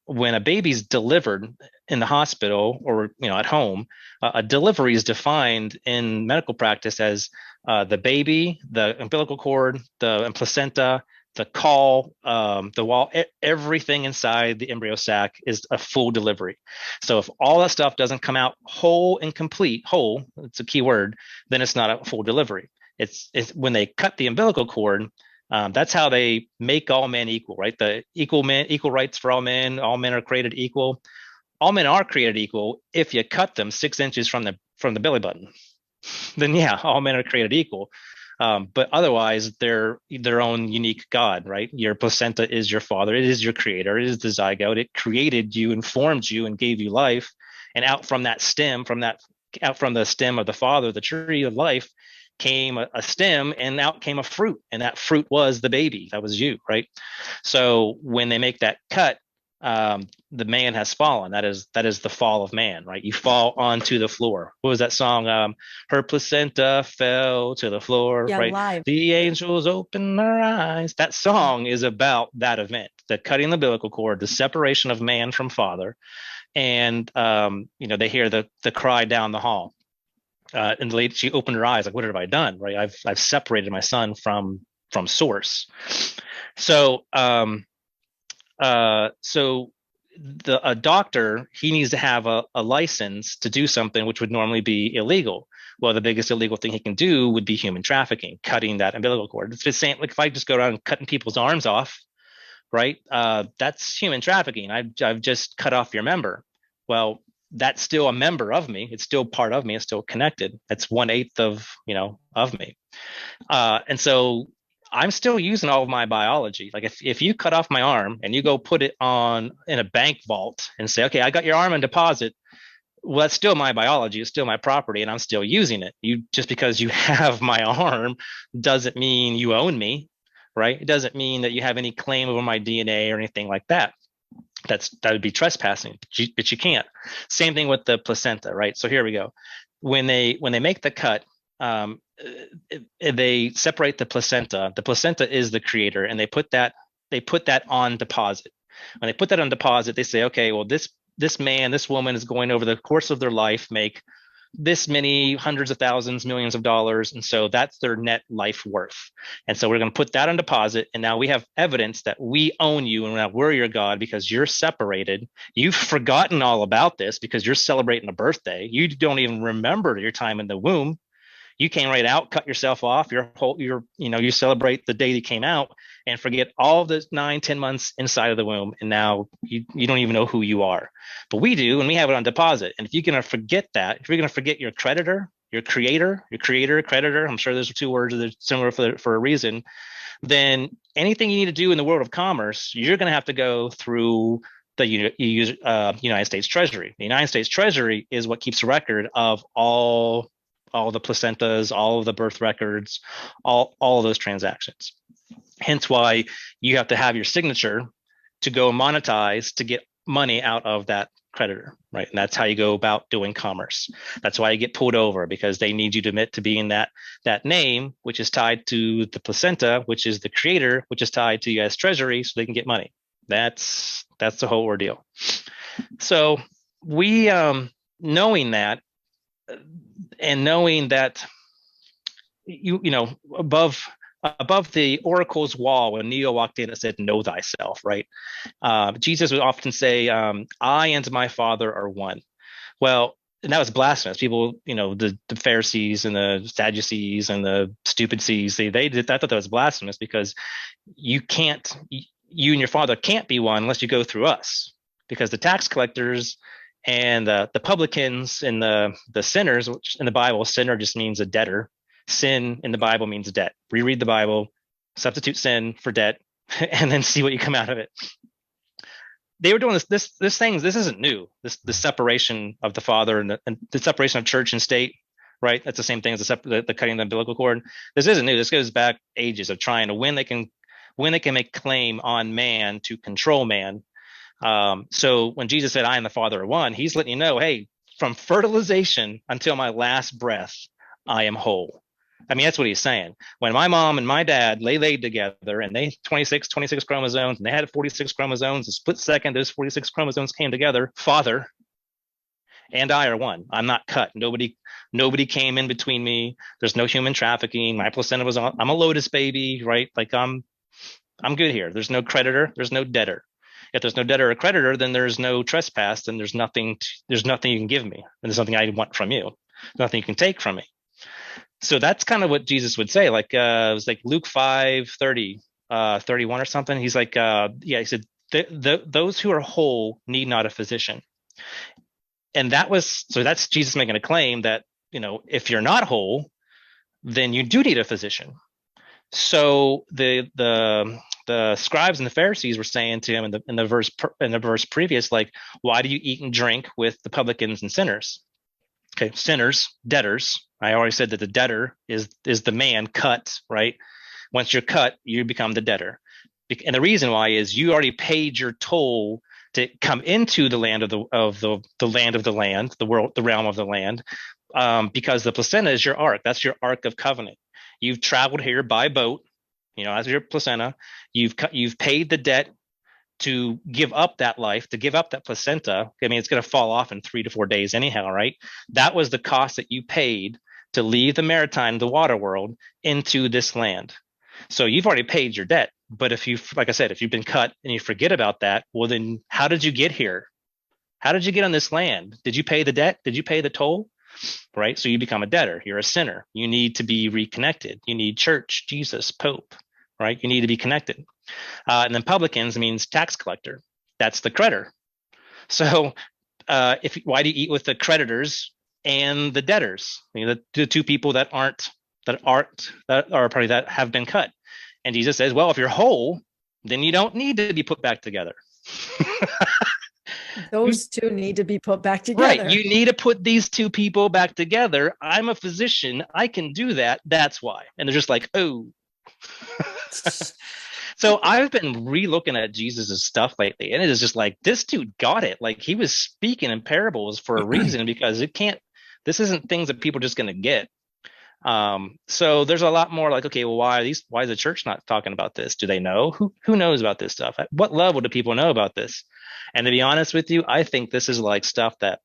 a baby's delivered in the hospital or at home, a delivery is defined in medical practice as the baby, the umbilical cord, the placenta, the caul, the wall, everything inside the embryo sac is a full delivery. So if all that stuff doesn't come out whole and complete, whole, it's a key word, then it's not a full delivery. It's when they cut the umbilical cord. That's how they make all men equal, right? The equal rights for all men are created equal. All men are created equal if you cut them 6 inches from the belly button. Then yeah, all men are created equal. But otherwise, they're their own unique God, right? Your placenta is your father. It is your creator. It is the zygote. It created you, informed you, and gave you life. And out from that stem, out from the stem of the father, the tree of life, came a stem, and out came a fruit, and that fruit was the baby. That was you, right? So when they make that cut, the man has fallen. That is the fall of man, right? You fall onto the floor. What was that song? Her placenta fell to the floor, Yeah, right? live. The angels opened their eyes. That song is about that event, the cutting the umbilical cord, the separation of man from father, and they hear the cry down the hall. And the lady, she opened her eyes, like, what have I done? Right? I've separated my son from source. So a doctor, he needs to have a license to do something which would normally be illegal. Well, the biggest illegal thing he can do would be human trafficking, cutting that umbilical cord. It's the same, like if I just go around cutting people's arms off, right? That's human trafficking. I've just cut off your member. Well, that's still a member of me. It's still part of me. It's still connected. That's 1/8 of me. And so I'm still using all of my biology. Like if you cut off my arm and you go put it in a bank vault and say, okay, I got your arm on deposit. Well, that's still my biology. It's still my property, and I'm still using it. Just because you have my arm doesn't mean you own me, right? It doesn't mean that you have any claim over my DNA or anything like that. That would be trespassing, but you can't. Same thing with the placenta, right? So here we go. When they make the cut, they separate the placenta. The placenta is the creator, and they put that on deposit. When they put that on deposit, they say, okay, well, this man, this woman is going over the course of their life make this many hundreds of thousands, millions of dollars. And so that's their net life worth. And so we're going to put that on deposit. And now we have evidence that we own you and now we're your God because you're separated. You've forgotten all about this because you're celebrating a birthday. You don't even remember your time in the womb. You came right out, cut yourself off. You celebrate the day you came out and forget all of the 9-10 months inside of the womb. And now you don't even know who you are. But we do, and we have it on deposit. And if you're going to forget that, if you're going to forget your creditor, your creator, creditor, I'm sure there's two words that are similar for a reason, then anything you need to do in the world of commerce, you're going to have to go through the United States Treasury. The United States Treasury is what keeps record of all the placentas, all of the birth records, all of those transactions. Hence why you have to have your signature to go monetize to get money out of that creditor, right? And that's how you go about doing commerce. That's why you get pulled over, because they need you to admit to being that name, which is tied to the placenta, which is the creator, which is tied to U.S. Treasury, so they can get money. That's the whole ordeal. So we, knowing that, and knowing that above the oracle's wall, when Neo walked in, it said, know thyself, right? Jesus would often say, I and my Father are one. Well, and that was blasphemous. People, the Pharisees and the Sadducees and the stupid C's, they did. I thought that was blasphemous because you and your Father can't be one unless you go through us, because the tax collectors and the publicans and the sinners, which in the Bible, sinner just means a debtor. Sin in the Bible means debt. Reread the Bible, substitute sin for debt, and then see what you come out of it. They were doing this thing. This isn't new. The separation of the Father and the separation of church and state, right? That's the same thing as the cutting the umbilical cord. This isn't new. This goes back ages of trying to when they can make claim on man to control man. So when Jesus said, "I and the Father are one," he's letting you know, hey, from fertilization until my last breath, I am whole. I mean, that's what he's saying. When my mom and my dad laid together and they 26 chromosomes and they had 46 chromosomes, a split second, those 46 chromosomes came together. Father and I are one. I'm not cut. Nobody came in between me. There's no human trafficking. My placenta was on. I'm a lotus baby, right? Like I'm good here. There's no creditor. There's no debtor. If there's no debtor or creditor, then there's no trespass. Then there's nothing you can give me. And there's nothing I want from you. Nothing you can take from me. So that's kind of what Jesus would say. Like, it was like Luke 5:30, 31 or something. He's like, he said, those who are whole need not a physician. And that's Jesus making a claim that, if you're not whole, then you do need a physician. So the scribes and the Pharisees were saying to him in the verse previous, like, why do you eat and drink with the publicans and sinners? Okay, sinners, debtors. I already said that the debtor is the man cut, right? Once you're cut, you become the debtor. And the reason why is you already paid your toll to come into the land of the land of the land, the world, the realm of the land, because the placenta is your ark. That's your ark of covenant. You've traveled here by boat, as your placenta. You've paid the debt to give up that life, to give up that placenta. I mean, it's going to fall off in 3 to 4 days anyhow, right? That was the cost that you paid to leave the maritime, the water world, into this land. So you've already paid your debt. But if you've been cut and you forget about that, well, then how did you get here? How did you get on this land? Did you pay the debt? Did you pay the toll? Right? So you become a debtor. You're a sinner. You need to be reconnected. You need church, Jesus, Pope, right? You need to be connected. And then publicans means tax collector. That's the creditor. So why do you eat with the creditors and the debtors? The two people that have been cut. And Jesus says, well, if you're whole, then you don't need to be put back together. Those two need to be put back together. Right. You need to put these two people back together. I'm a physician. I can do that. That's why. And they're just like, oh. So I've been re-looking at Jesus's stuff lately, and it is just like, this dude got it. Like, he was speaking in parables for a reason, because this isn't things that people are just going to get. So there's a lot more like, okay, well, why is the church not talking about this? Do they know? Who knows about this stuff? At what level do people know about this? And to be honest with you, I think this is like stuff that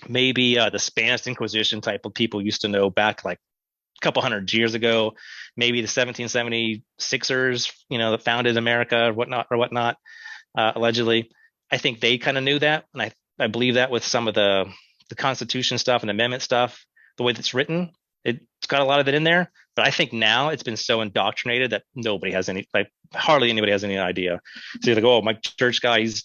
maybe the Spanish Inquisition type of people used to know back like a couple hundred years ago, maybe the 1776ers, that founded America or whatnot, allegedly. I think they kind of knew that. And I believe that with some of the Constitution stuff and amendment stuff, the way that's written, it's got a lot of it in there. But I think now it's been so indoctrinated that hardly anybody has any idea. So you're like, oh, my church guy, he's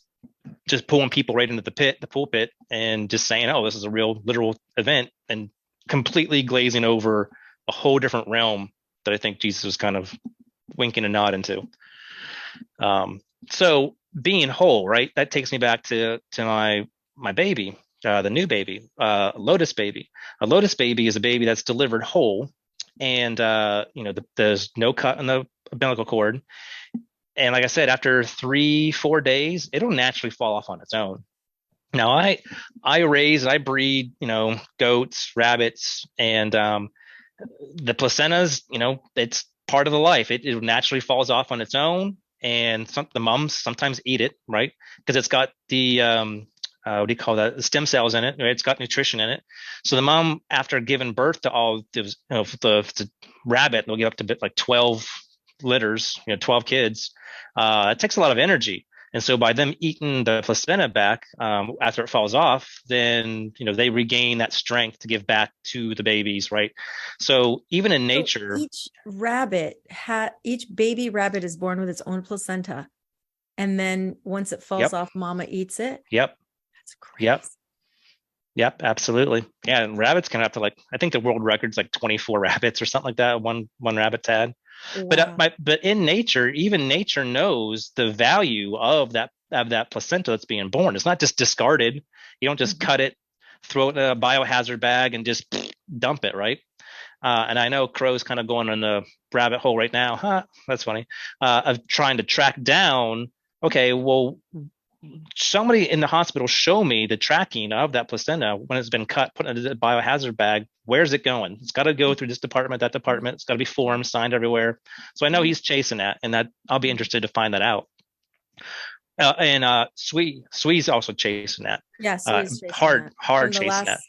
just pulling people right into the pulpit and just saying, oh, this is a real literal event, and completely glazing over a whole different realm that I think Jesus was kind of winking a nod into. So being whole, right? That takes me back to my baby, the new baby, lotus baby. A lotus baby is a baby that's delivered whole, and there's no cut in the umbilical cord. And like I said, after 3-4 days, it'll naturally fall off on its own. Now I raise and I breed, goats, rabbits, and the placentas, it's part of the life. It naturally falls off on its own, and the mums sometimes eat it, right? Because it's got the what do you call that? The stem cells in it, right? It's got nutrition in it. So the mom, after giving birth to all the rabbit, they'll get up to like 12 litters, 12 kids. It takes a lot of energy. And so by them eating the placenta back after it falls off, then they regain that strength to give back to the babies, right? So even in nature, each baby rabbit is born with its own placenta, and then once it falls off, mama eats it. Yep. That's crazy. Yep, absolutely. Yeah, and rabbits can have to I think the world record's 24 rabbits or something like that. One rabbit's had. Wow. But in nature, even nature knows the value of that placenta that's being born. It's not just discarded. You don't just cut it, throw it in a biohazard bag, and just dump it, right? And I know Crow's kind of going on the rabbit hole right now. Huh? That's funny. Of trying to track down. Okay, well, somebody in the hospital show me the tracking of that placenta when it's been cut, put in a biohazard bag. Where's it going? It's got to go through this department, that department. It's got to be formed, signed everywhere. So I know he's chasing that, and that I'll be interested to find that out. And Swee's also chasing that. Yeah, Swee's chasing hard chasing that.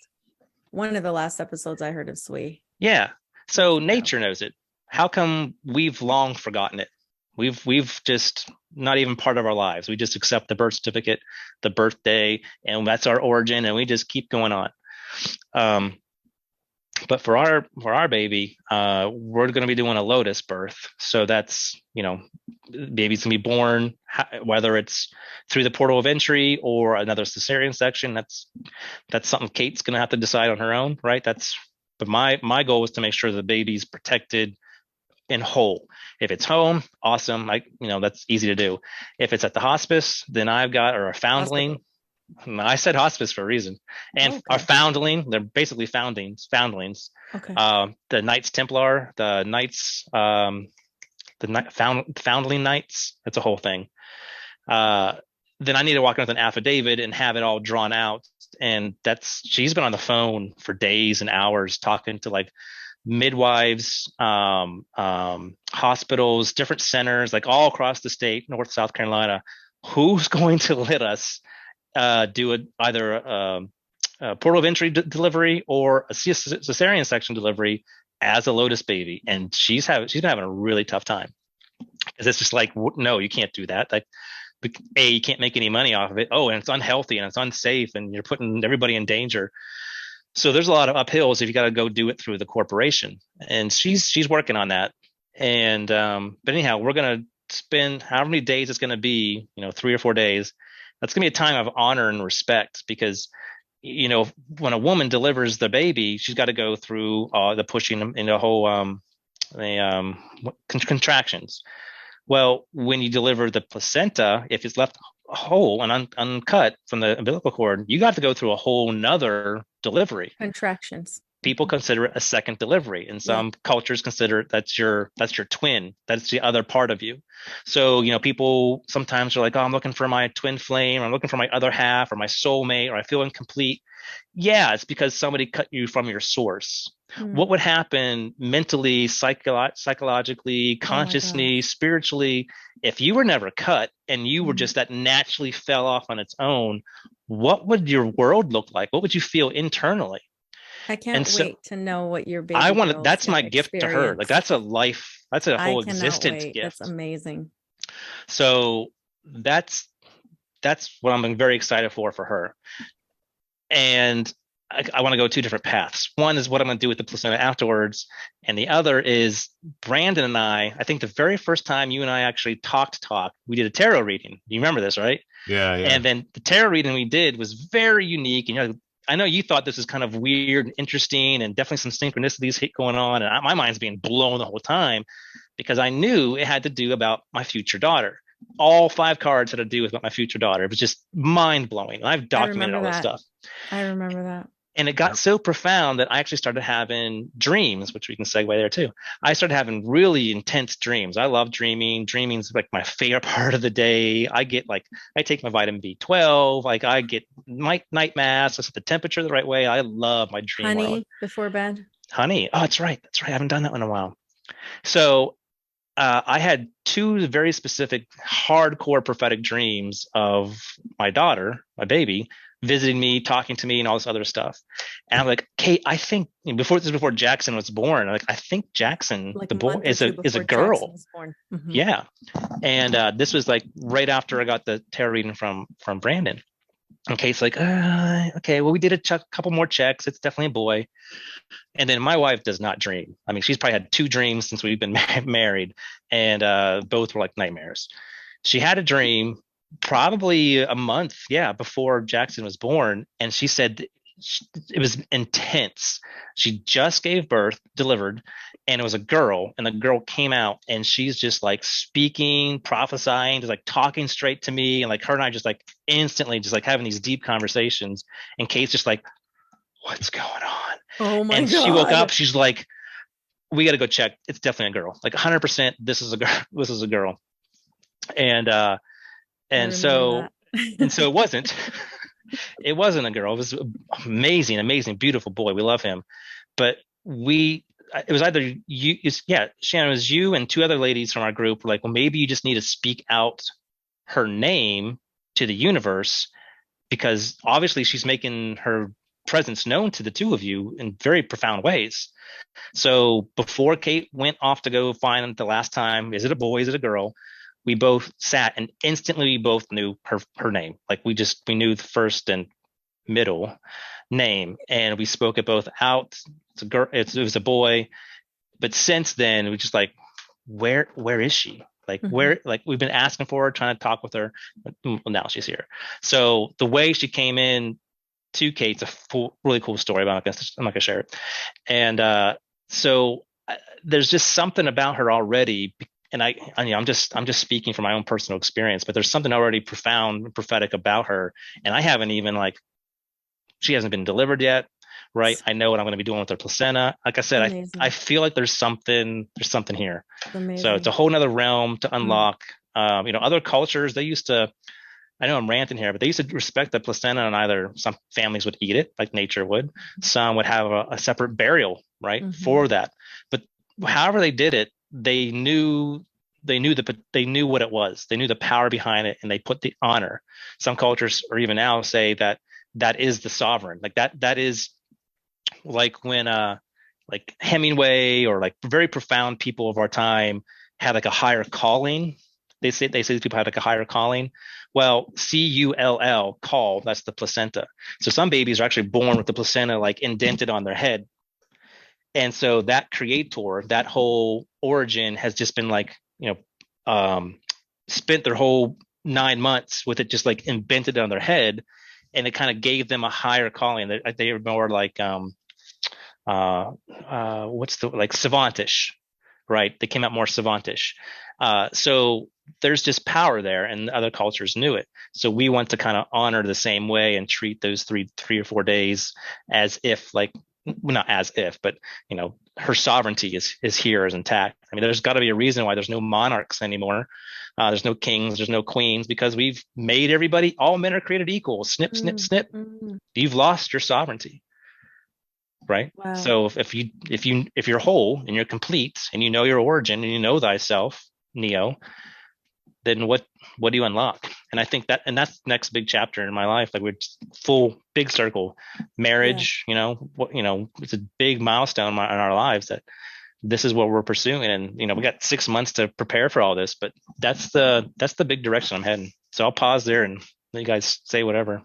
One of the last episodes I heard of Swee. Yeah. So nature knows it. How come we've long forgotten it? We've just not even part of our lives. We just accept the birth certificate, the birthday, and that's our origin, and we just keep going on. But for our baby, we're going to be doing a lotus birth. So that's, baby's going to be born, whether it's through the portal of entry or another cesarean section. That's something Kate's going to have to decide on her own, right? But my goal is to make sure the baby's protected and whole. If it's home, awesome. That's easy to do. If it's at the hospice, then or a foundling. Hospital. I said hospice for a reason. And our foundling, they're basically foundlings. Okay. The Knights Templar, the Knights, foundling Knights. That's a whole thing. Then I need to walk in with an affidavit and have it all drawn out. And she's been on the phone for days and hours talking to midwives, hospitals, different centers, all across the state, North, South Carolina. Who's going to let us do either a portal of entry delivery or a cesarean section delivery as a lotus baby? And she's been having a really tough time, because it's just no, you can't do that. You can't make any money off of it. Oh, and it's unhealthy and it's unsafe, and you're putting everybody in danger. So there's a lot of uphills if you got to go do it through the corporation, and she's working on that. And but anyhow, we're gonna spend however many days it's gonna be, 3 or 4 days. That's gonna be a time of honor and respect, because when a woman delivers the baby, she's got to go through the pushing and the whole contractions. Well, when you deliver the placenta, if it's left whole and uncut from the umbilical cord, you got to go through a whole nother delivery. Contractions. People consider it a second delivery. And some cultures consider it that's your twin. That's the other part of you. So, people sometimes are like, oh, I'm looking for my twin flame, or I'm looking for my other half, or my soulmate, or I feel incomplete. Yeah, it's because somebody cut you from your source. What would happen mentally, psychologically, consciously, spiritually, if you were never cut and you were just that naturally fell off on its own? What would your world look like? What would you feel internally? I can't wait to know what your baby that's my gift to her. That's a life. That's a whole existence gift. That's amazing. So that's what I'm very excited for her. And I want to go 2 different paths. One is what I'm going to do with the placenta afterwards. And the other is Brandon and I think the very first time you and I actually talked, we did a tarot reading. You remember this, right? Yeah. And then the tarot reading we did was very unique. And I know you thought this was kind of weird and interesting, and definitely some synchronicities going on. And my mind's being blown the whole time, because I knew it had to do about my future daughter. All 5 cards had to do with my future daughter. It was just mind blowing. I've documented all this stuff. I remember that. And it got so profound that I actually started having dreams, which we can segue there too. I started having really intense dreams. I love dreaming. Dreaming's my favorite part of the day. I take my vitamin B12. I get my night mass. I set the temperature the right way. I love my dream world. Before bed. Honey. Oh, that's right. I haven't done that one in a while. So I had 2 very specific, hardcore prophetic dreams of my daughter, my baby, visiting me, talking to me, and all this other stuff. And I'm like, Kate, I think before Jackson was born, like I think Jackson, Like the a boy, month or is two a before Jackson girl. was born. Mm-hmm. Yeah. And this was like right after I got the tarot reading from Brandon. And Kate's like, okay, well, we did a couple more checks. It's definitely a boy. And then my wife does not dream. I mean, she's probably had 2 dreams since we've been married, and both were like nightmares. She had a dream probably a month, before Jackson was born, and she said it was intense. She just gave birth, delivered, and it was a girl, and the girl came out, and she's just like speaking, prophesying, just like talking straight to me, and like her and I just like instantly just like having these deep conversations. And Kate's just like, what's going on? Oh my And God. she woke up, she's like, we got to go check. It's definitely a girl. Like 100%, this is a girl. This is a girl. And so it wasn't. It wasn't a girl. It was amazing, amazing, beautiful boy. We love him. But it was either you, Shannon, it was you and 2 other ladies from our group were like, well, maybe you just need to speak out her name to the universe, because obviously she's making her presence known to the 2 of you in very profound ways. So before Kate went off to go find the last time, is it a boy, is it a girl? We both sat and instantly we both knew her name. Like we knew the first and middle name, and we spoke it both out. It's a girl, it was a boy. But since then, we just like, where is she? Like where, like we've been asking for her, trying to talk with her. Well, now she's here. So the way she came in to Kate's really cool story, but I'm not gonna share it. And so there's just something about her already. And I'm just speaking from my own personal experience, but there's something already profound and prophetic about her. And I haven't even she hasn't been delivered yet, right? I know what I'm going to be doing with her placenta. Like I said, I feel like there's something here. So it's a whole nother realm to unlock. Other cultures, they used to, I know I'm ranting here, but they used to respect the placenta, and either some families would eat it like nature would. Some would have a separate burial, right, for that. But however they did it, they knew what it was. They knew the power behind it, and they put the honor. Some cultures, or even now, say that is the sovereign. Like that is like when like Hemingway or like very profound people of our time had like a higher calling. They say these people had like a higher calling. Well, CULL, call, that's the placenta. So some babies are actually born with the placenta like indented on their head. And so that creator, that whole origin has just been like, spent their whole 9 months with it just like invented on their head. And it kind of gave them a higher calling. They were more like, savantish, right? They came out more savantish. So there's just power there, and other cultures knew it. So we want to kind of honor the same way and treat those three or 4 days as if like, well, not as if, but her sovereignty is here, is intact. I mean, there's got to be a reason why there's no monarchs anymore. There's no kings, there's no queens, because we've made everybody, all men are created equal. Snip, snip, snip. You've lost your sovereignty, right? Wow. So if you're whole and you're complete and you know your origin and you know thyself, Neo, then what do you unlock? And I think that's the next big chapter in my life. Like we're full big circle marriage, it's a big milestone in our lives that this is what we're pursuing. And, we got 6 months to prepare for all this, but that's the big direction I'm heading. So I'll pause there and let you guys say whatever.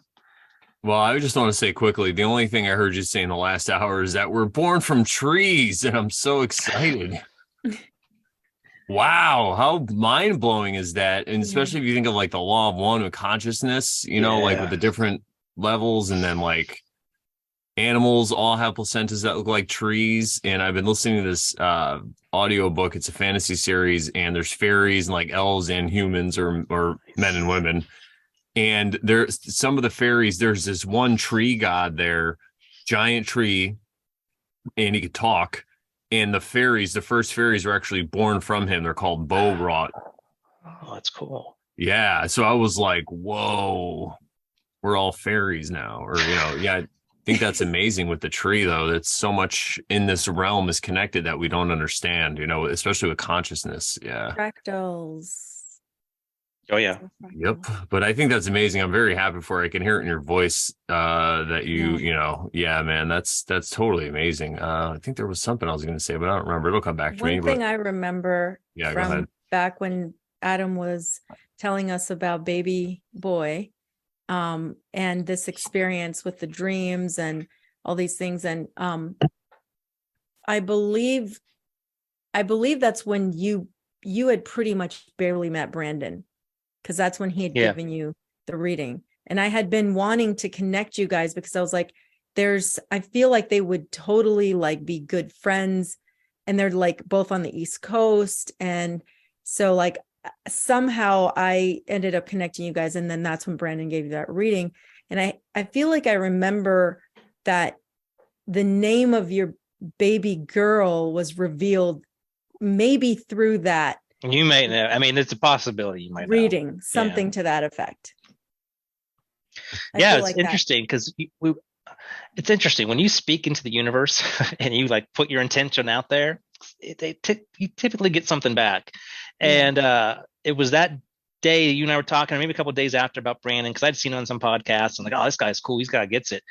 Well, I just want to say quickly, the only thing I heard you say in the last hour is that we're born from trees, and I'm so excited. Wow, how mind-blowing is that? And especially if you think of like the law of one with consciousness, like with the different levels, and then like animals all have placentas that look like trees. And I've been listening to this audio book. It's a fantasy series, and there's fairies and like elves and humans or men and women. And there's some of the fairies, there's this one tree god there, giant tree, and he could talk. And the first fairies were actually born from him. They're called Bo-Rot. Oh, that's cool. Yeah. So I was like, whoa, we're all fairies now. Or, I think that's amazing with the tree, though. That's so much in this realm is connected that we don't understand, especially with consciousness. Yeah. Fractals. Oh yeah. Yep. But I think that's amazing. I'm very happy for it. I can hear it in your voice that yeah, man, that's totally amazing. I think there was something I was going to say, but I don't remember. It'll come back to me. One thing I remember yeah, go ahead. from back when Adam was telling us about baby boy, and this experience with the dreams and all these things. And I believe that's when you had pretty much barely met Brandon, because that's when he had given you the reading. And I had been wanting to connect you guys because I was like, I feel like they would totally like be good friends, and they're like both on the East Coast. And so like somehow I ended up connecting you guys. And then that's when Brandon gave you that reading. And I feel like I remember that the name of your baby girl was revealed maybe through that. You may know. I mean, it's a possibility. You might reading know. something to that effect. It's interesting because it's interesting when you speak into the universe and you like put your intention out there, you typically get something back. And it was that day you and I were talking, or maybe a couple of days after, about Brandon, because I'd seen on some podcasts and like, oh, this guy's cool. He's got gets it.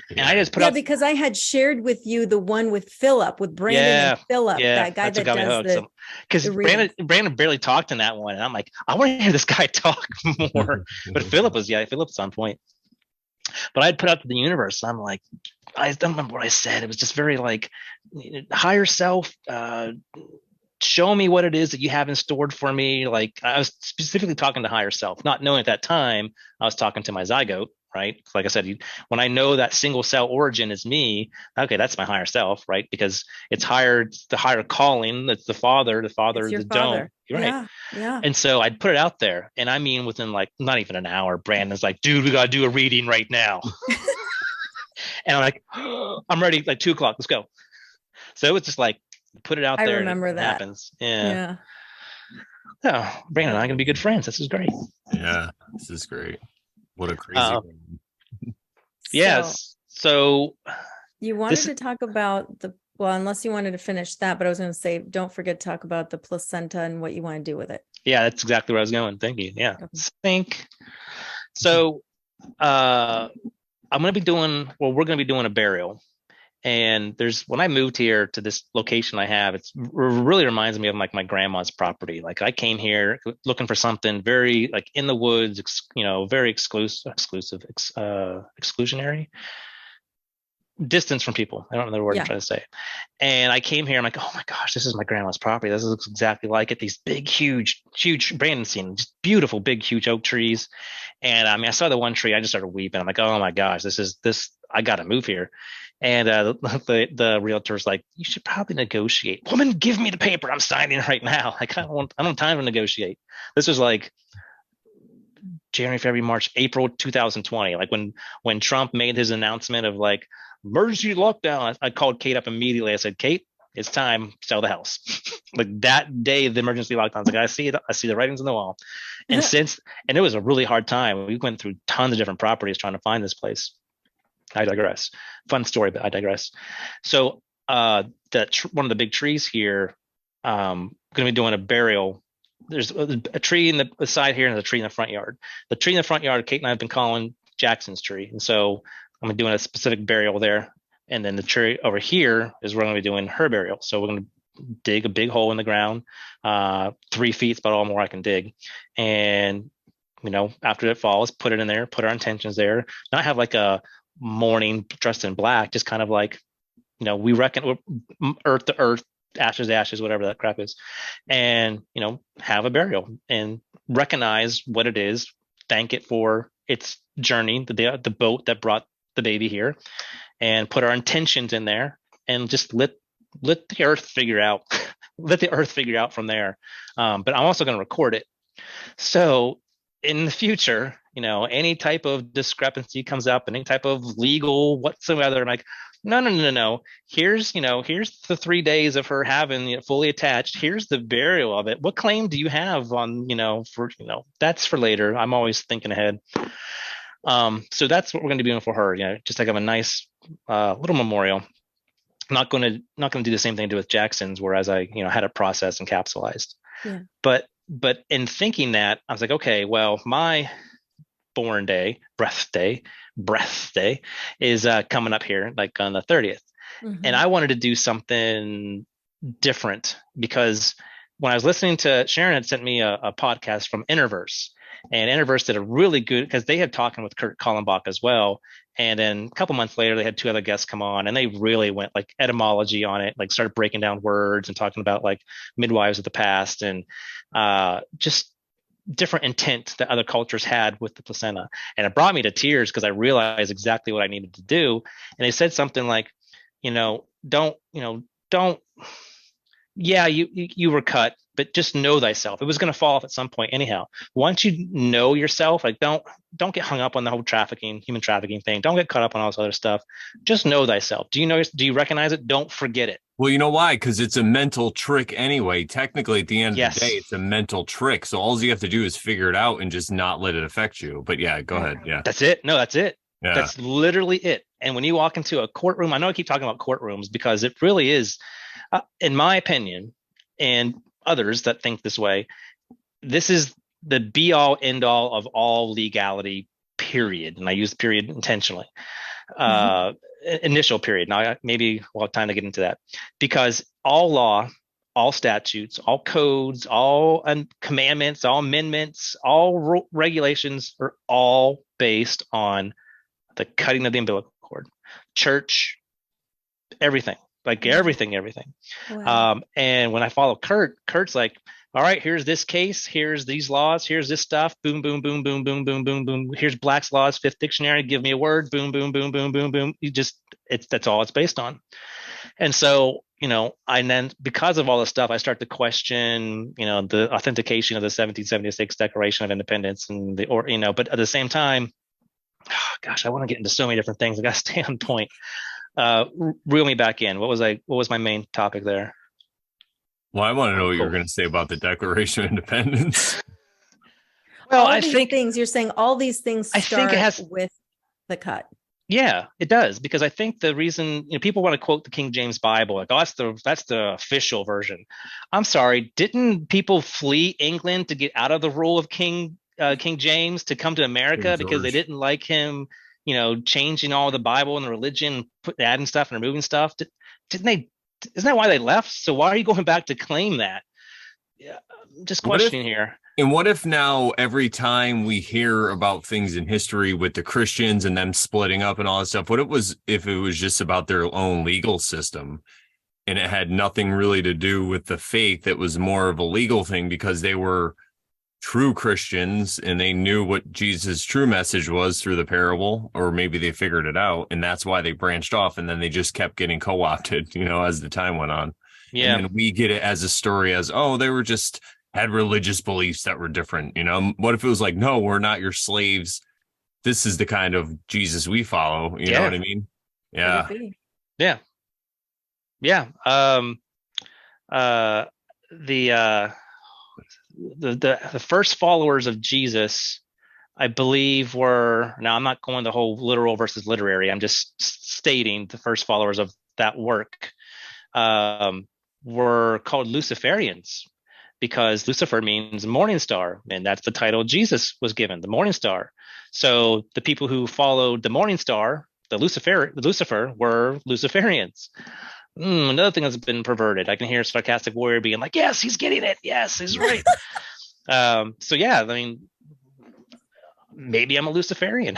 And I just put out because I had shared with you the one with Philip, with Brandon and Philip, that guy that does because Brandon barely talked in that one, and I'm like, I want to hear this guy talk more. But Philip's on point. But I'd put out to the universe, I'm like, I don't remember what I said. It was just very like, higher self, show me what it is that you have in stored for me. Like, I was specifically talking to higher self, not knowing at that time I was talking to my zygote, right? Like I said, when I know that single cell origin is me, okay, that's my higher self, right? Because it's the higher calling. That's the father, the dome. Right. Yeah. And so I'd put it out there. And I mean, within like not even an hour, Brandon's like, dude, we got to do a reading right now. And I'm like, I'm ready. Like 2:00, let's go. So it's just like, put it out there. I remember that happens. Yeah. Oh, Brandon and I are gonna be good friends. This is great. Yeah, this is great. What a crazy yes. So you wanted to talk about unless you wanted to finish that, but I was going to say, don't forget to talk about the placenta and what you want to do with it. Yeah, that's exactly where I was going. Thank you. Yeah. So we're going to be doing a burial. And when I moved here to this location I have, it really reminds me of like my grandma's property. Like I came here looking for something very like in the woods, very exclusionary, distance from people. I don't know the word I'm trying to say. And I came here, I'm like, oh my gosh, this is my grandma's property. This looks exactly like it. These big, huge Brandon scene, just beautiful, big, huge oak trees. And I mean, I saw the one tree, I just started weeping. I'm like, oh my gosh, I got to move here. And the realtor's like, you should probably negotiate. Woman, give me the paper. I'm signing right now. I don't have time to negotiate. This was like January, February, March, April 2020. Like when Trump made his announcement of like emergency lockdown, I called Kate up immediately. I said, Kate, it's time, sell the house. Like that day, the emergency lockdown, I was like, I see the writings on the wall. And it was a really hard time. We went through tons of different properties trying to find this place. I digress. Fun story, but I digress. So one of the big trees here, going to be doing a burial. There's a tree in the side here and there's a tree in the front yard. The tree in the front yard, Kate and I have been calling Jackson's tree. And so I'm doing a specific burial there. And then the tree over here is where I'm going to be doing her burial. So we're going to dig a big hole in the ground. 3 feet is about all more I can dig. And, after it falls, put it in there, put our intentions there. Not have like a mourning dressed in black, just kind of like, we reckon we're earth to earth, ashes to ashes, whatever that crap is. And, have a burial and recognize what it is, thank it for its journey, the boat that brought the baby here, and put our intentions in there and just let the earth figure out, let the earth figure out from there. But I'm also going to record it. So in the future, any type of discrepancy comes up, any type of legal whatsoever, I'm like, no. Here's the 3 days of her having it fully attached. Here's the burial of it. What claim do you have on, that's for later. I'm always thinking ahead. So that's what we're going to be doing for her. Just like have a nice little memorial. I'm not going to do the same thing I do with Jackson's, whereas I, had it processed and capsulized. Yeah. But but in thinking that, I was like, okay, well, my breath day is coming up here like on the 30th. And Mhm. I wanted to do something different because when I was listening to Sharon had sent me a podcast from Interverse, and Interverse did a really good because they had talking with Kurt Kallenbach as well. And then a couple months later, they had two other guests come on, and they really went like etymology on it, like started breaking down words and talking about like midwives of the past and just different intent that other cultures had with the placenta. And it brought me to tears because I realized exactly what I needed to do. And they said something like, don't, yeah, you were cut, but just know thyself. It was going to fall off at some point anyhow. Once you know yourself, like don't get hung up on the whole human trafficking thing. Don't get caught up on all this other stuff. Just know thyself. Do you recognize it? Don't forget it. Well, you know why? Because it's a mental trick anyway. Technically, at the end of the day, Yes. it's a mental trick. So all you have to do is figure it out and just not let it affect you. But yeah, go ahead. Yeah. That's it. No, that's it. Yeah. That's literally it. And when you walk into a courtroom, I know I keep talking about courtrooms because it really is, in my opinion, and others that think this way, this is the be all end all of all legality, period. And I use the period intentionally. Uh, Initial period. Now, maybe we'll have time to get into that because all law, all statutes, all codes, all commandments, all amendments, all regulations are all based on the cutting of the umbilical cord, church, everything, like everything. Wow. And when I follow Kurt's like, all right, here's this case, here's these laws, here's this stuff, boom, boom, boom, boom, boom, boom, boom, boom. Here's Black's Laws, Fifth Dictionary, give me a word, boom, boom, boom, boom, boom, boom. That's all it's based on. And so, I then because of all this stuff, I start to question, the authentication of the 1776 Declaration of Independence but at the same time, oh, gosh, I want to get into so many different things. I got to stay on point. Reel me back in. What was my main topic there? Well, I want to know what you were Cool. going to say about the Declaration of Independence. Well, All these things, you're saying all these things I think start it has, with the cut. yeah, it does, because I think the reason, people want to quote the King James Bible, like, oh, that's the official version. I'm sorry, didn't people flee England to get out of the rule of King James to come to America King because they George. didn't like him, changing all the Bible and the religion, adding stuff and removing stuff? Didn't they? Isn't that why they left? So why are you going back to claim that? Yeah, I'm just What if questioning here. And what if now every time we hear about things in history with the Christians and them splitting up and all that stuff, what if it was just about their own legal system and it had nothing really to do with the faith? It was more of a legal thing because they were true Christians and they knew what Jesus' true message was through the parable, or maybe they figured it out and that's why they branched off and then they just kept getting co-opted, as the time went on. And Yeah, then we get it as a story as, oh, they were just had religious beliefs that were different. What if it was like, no, we're not your slaves. This is the kind of Jesus we follow. You know yeah, what I mean? Could it Yeah. be? yeah, yeah. Uh, the the first followers of Jesus, I believe, were, now I'm not going the whole literal versus literary. I'm just stating the first followers of that work were called Luciferians because Lucifer means morning star, and that's the title Jesus was given, the morning star. So the people who followed the morning star, Lucifer, were Luciferians. Another thing that's been perverted. I can hear Sarcastic Warrior being like, yes, he's getting it. Yes, he's right. So yeah, I mean, maybe I'm a Luciferian.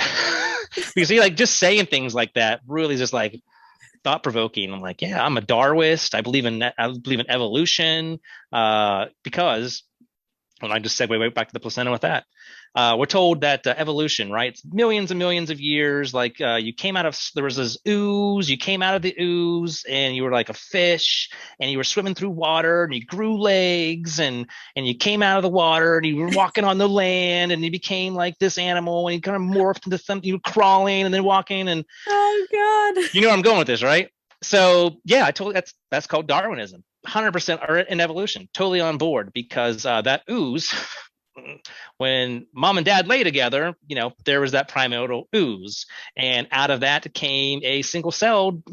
Because like just saying things like that really just like thought provoking. I'm like, yeah, I'm a Darwinist. I believe in evolution. Because when I just segue right back to the placenta with that, we're told that evolution, right? It's millions and millions of years. Like you came out of, there was this ooze, you came out of the ooze and you were like a fish and you were swimming through water and you grew legs and you came out of the water and you were walking on the land and you became like this animal and you kind of morphed into something, you were crawling and then walking and Oh God. you know where I'm going with this, right? So yeah, I totally, that's called Darwinism. 100% are in evolution, totally on board because that ooze when mom and dad lay together, there was that primordial ooze, and out of that came a single-celled,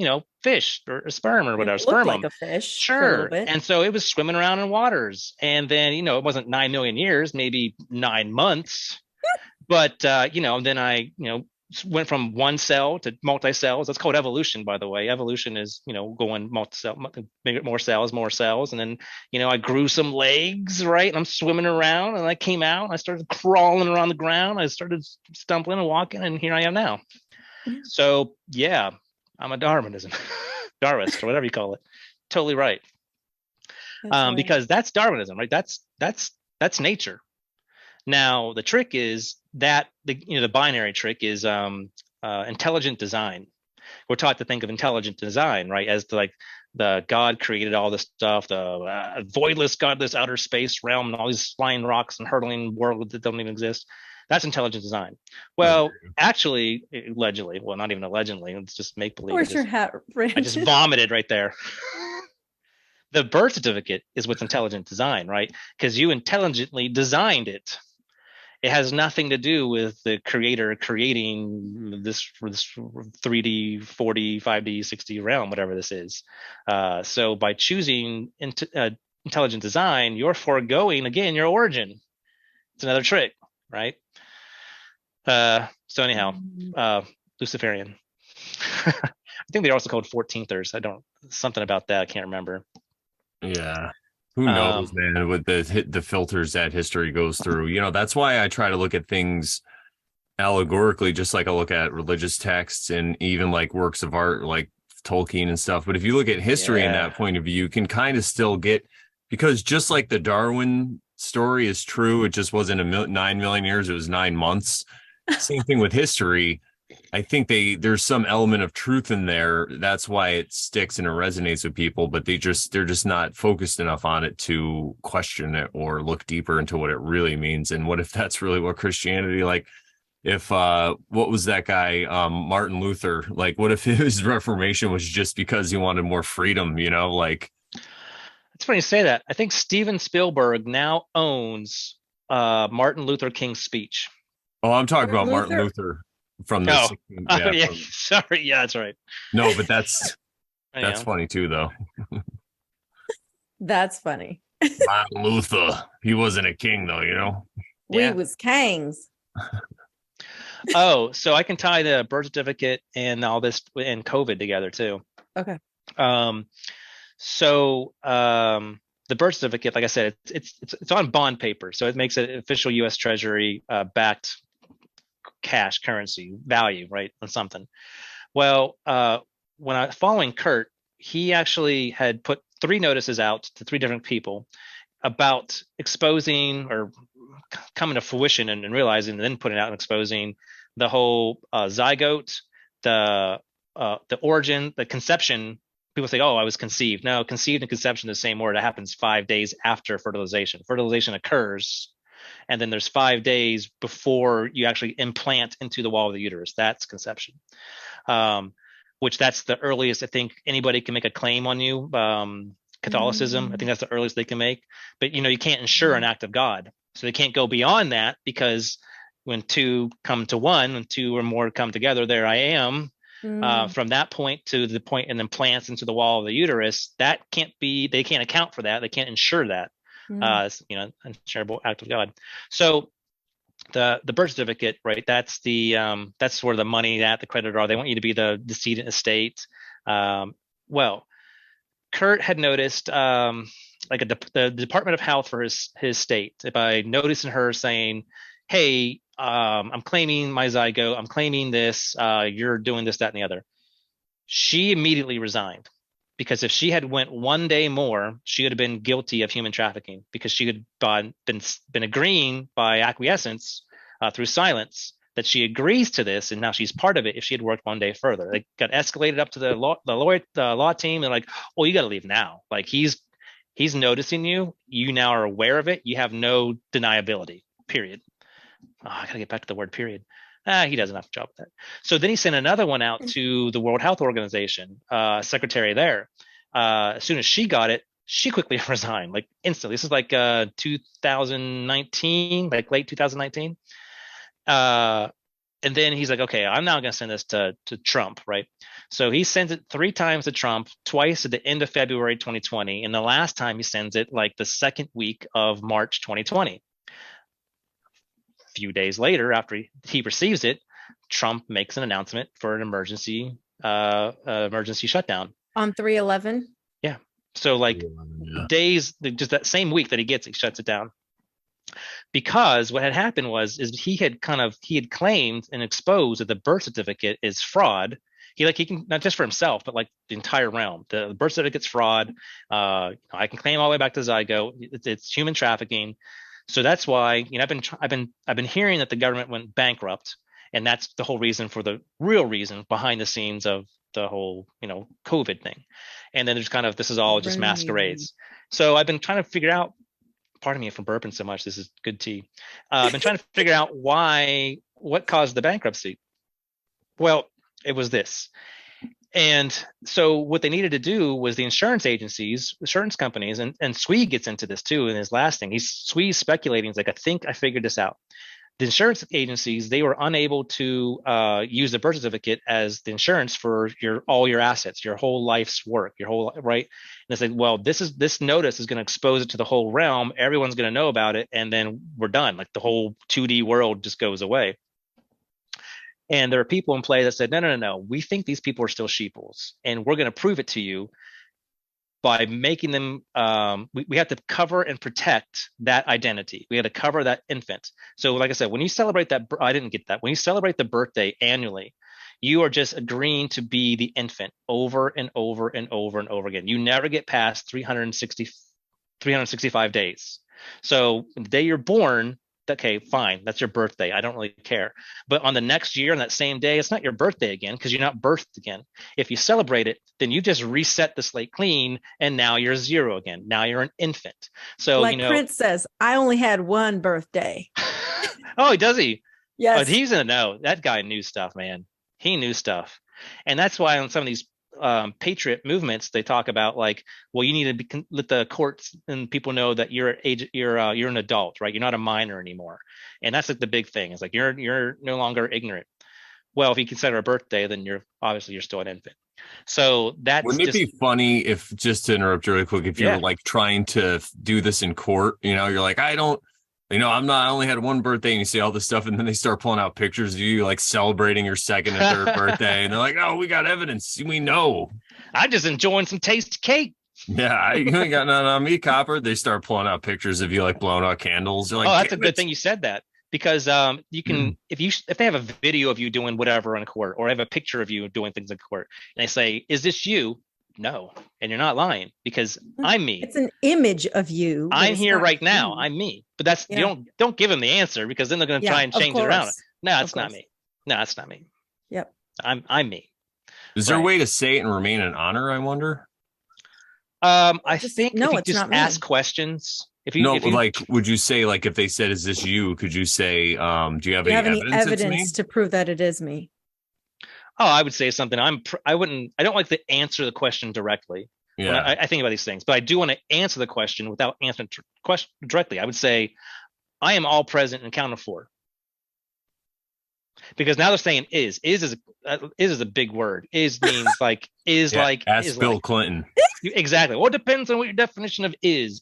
fish or a sperm or whatever, It looked like spermum. a fish for a little Sure. bit. And so it was swimming around in waters, and then it wasn't 9 million years, maybe 9 months, but then I went from one cell to multi-cells. That's called evolution, by the way. Evolution is going multi-cell, more cells, and then I grew some legs, right, and I'm swimming around, and I came out and I started crawling around the ground. I started stumbling and walking, and here I am now. So yeah, I'm a Darwinism Darwinist, or whatever you call it. Totally right. Because that's Darwinism, right? That's nature. Now the trick is that the binary trick is intelligent design. We're taught to think of intelligent design, right, as like the God created all this stuff, the voidless, godless outer space realm, and all these flying rocks and hurtling worlds that don't even exist. That's intelligent design. Well, actually, allegedly, well, not even allegedly, it's just make believe. Where's your hat, Brandon? I just vomited right there. The birth certificate is what's intelligent design, right? Because you intelligently designed it. It has nothing to do with the creator creating this 3D, 4D, 5D, 6D realm, whatever this is. So by choosing intelligent design, you're foregoing, again, your origin. It's another trick, right? So anyhow, Luciferian. I think they're also called 14thers. Something about that. I can't remember. Yeah. Who knows, man, with the filters that history goes through. That's why I try to look at things allegorically, just like I look at religious texts and even like works of art like Tolkien and stuff. But if you look at history in that point of view, you can kind of still get, because just like the Darwin story is true, it just wasn't 9 million years, it was 9 months. Same thing with history. I think there's some element of truth in there. That's why it sticks and it resonates with people, but they're just not focused enough on it to question it or look deeper into what it really means. And what if that's really what Christianity, like if what was that guy, Martin Luther, like what if his Reformation was just because he wanted more freedom, like. It's funny you say that. I think Steven Spielberg now owns Martin Luther King's speech. Oh, I'm talking about Martin Luther from the. Sorry. Yeah, that's right. No, but that's funny too, though. That's funny. Martin Luther, he wasn't a king, though, We was kings. Oh, so I can tie the birth certificate and all this and COVID together too. Okay. So the birth certificate, like I said, it's on bond paper, so it makes it official U.S. Treasury backed cash currency value, right, on something. Well, following Kurt, he actually had put 3 notices out to 3 different people about exposing or coming to fruition and realizing, and then putting out and exposing the whole zygote, the origin, the conception. People say, "Oh, I was conceived." No, conceived and conception is the same word. It happens 5 days after fertilization. Fertilization occurs, and then there's 5 days before you actually implant into the wall of the uterus. That's conception. Which that's the earliest I think anybody can make a claim on you. Catholicism, I think that's the earliest they can make. But you can't ensure an act of God, so they can't go beyond that, because when 2 come to 1, when 2 or more come together, there I am. From that point to the point and then plants into the wall of the uterus, that can't be. They can't account for that. They can't ensure that. It's, unshareable act of God. So the birth certificate, right? That's that's where the money that the creditor are. They want you to be the decedent estate. Well, Kurt had noticed like the Department of Health for his state by noticing her saying, "Hey, I'm claiming my zygote. I'm claiming this. You're doing this, that, and the other." She immediately resigned, because if she had went 1 day more, she would have been guilty of human trafficking, because she had been agreeing by acquiescence through silence that she agrees to this, and now she's part of it. If she had worked 1 day further, it got escalated up to the law team. They're like, "Oh, you got to leave now. Like he's noticing you. You now are aware of it. You have no deniability. Period." Oh, I got to get back to the word period. He does enough job with that. So then he sent another one out to the World Health Organization, secretary there. As soon as she got it, She quickly resigned, like instantly. This is like 2019, like late 2019. And then he's like, okay, I'm now going to send this to Trump, right? So he sends it 3 times to Trump, twice at the end of February 2020. And the last time he sends it like the second week of March 2020. A few days later, after he receives it, Trump makes an announcement for an emergency shutdown. On 3/11? Yeah. So like days, just that same week that he gets it, he shuts it down. Because what had happened is he had claimed and exposed that the birth certificate is fraud. He can, not just for himself, but like the entire realm. The birth certificate's fraud. I can claim all the way back to Zygote. It's human trafficking. So that's why, I've been hearing that the government went bankrupt, and that's the whole reason, for the real reason behind the scenes of the whole COVID thing. And then there's this is all just masquerades. So I've been trying to figure out. Pardon me for burping so much. This is good tea. I've been trying to figure out what caused the bankruptcy. Well, it was this. And so what they needed to do was the insurance agencies, insurance companies, and Swede gets into this too in his last thing. Swede's speculating. He's like, I think I figured this out. The insurance agencies, they were unable to use the birth certificate as the insurance for all your assets, your whole life's work, right. And it's like, well, this notice is going to expose it to the whole realm. Everyone's going to know about it, and then we're done. Like the whole 2D world just goes away. And there are people in play that said, no. We think these people are still sheeples, and we're going to prove it to you by making them, we have to cover and protect that identity. We had to cover that infant. So like I said, when you celebrate that, I didn't get that. When you celebrate the birthday annually, you are just agreeing to be the infant over and over and over and over again. You never get past 365 days. So the day you're born, okay, fine, that's your birthday. I don't really care. But on the next year, on that same day, it's not your birthday again, because you're not birthed again. If you celebrate it, then you just reset the slate clean, and now you're 0 again. Now you're an infant. So Prince says, I only had one birthday. Oh, does he? Yes. But he's in the know. That guy knew stuff, man. He knew stuff. And that's why on some of these patriot movements, they talk about like, well, you need to let the courts and people know that you're an adult, right? You're not a minor anymore. And that's like the big thing. It's like you're no longer ignorant. Well, if you consider a birthday, then you're still an infant. So wouldn't it be funny if, just to interrupt you really quick, if you're like trying to do this in court, you're like, I only had one birthday, and you say all this stuff, and then they start pulling out pictures of you like celebrating your second and third birthday, and they're like, oh, we got evidence. We know. I just enjoying some tasty cake. Yeah, you ain't got none on me, Copper. They start pulling out pictures of you like blowing out candles. You're like, oh, that's a good thing you said that, because you can if they have a video of you doing whatever in court, or have a picture of you doing things in court, and they say, is this you? No, and you're not lying, because I'm me. It's an image of you. I'm here right now. I'm me. But that's you don't give them the answer, because then they're going to try and change it around. No, it's not me. No, it's not me. Yep. I'm me. Is there a way to say it and remain in honor, I wonder? I think if you just ask questions. Would you say, like, if they said, is this you? Could you say, do you have any evidence to prove that it is me? Oh, I would say something. I don't like to answer the question directly. Yeah. I think about these things, but I do want to answer the question without answering the question directly. I would say, I am all present and accounted for. Because now they're saying is a big word. Is means like, is like. Ask Bill Clinton. Exactly. Well, it depends on what your definition of is.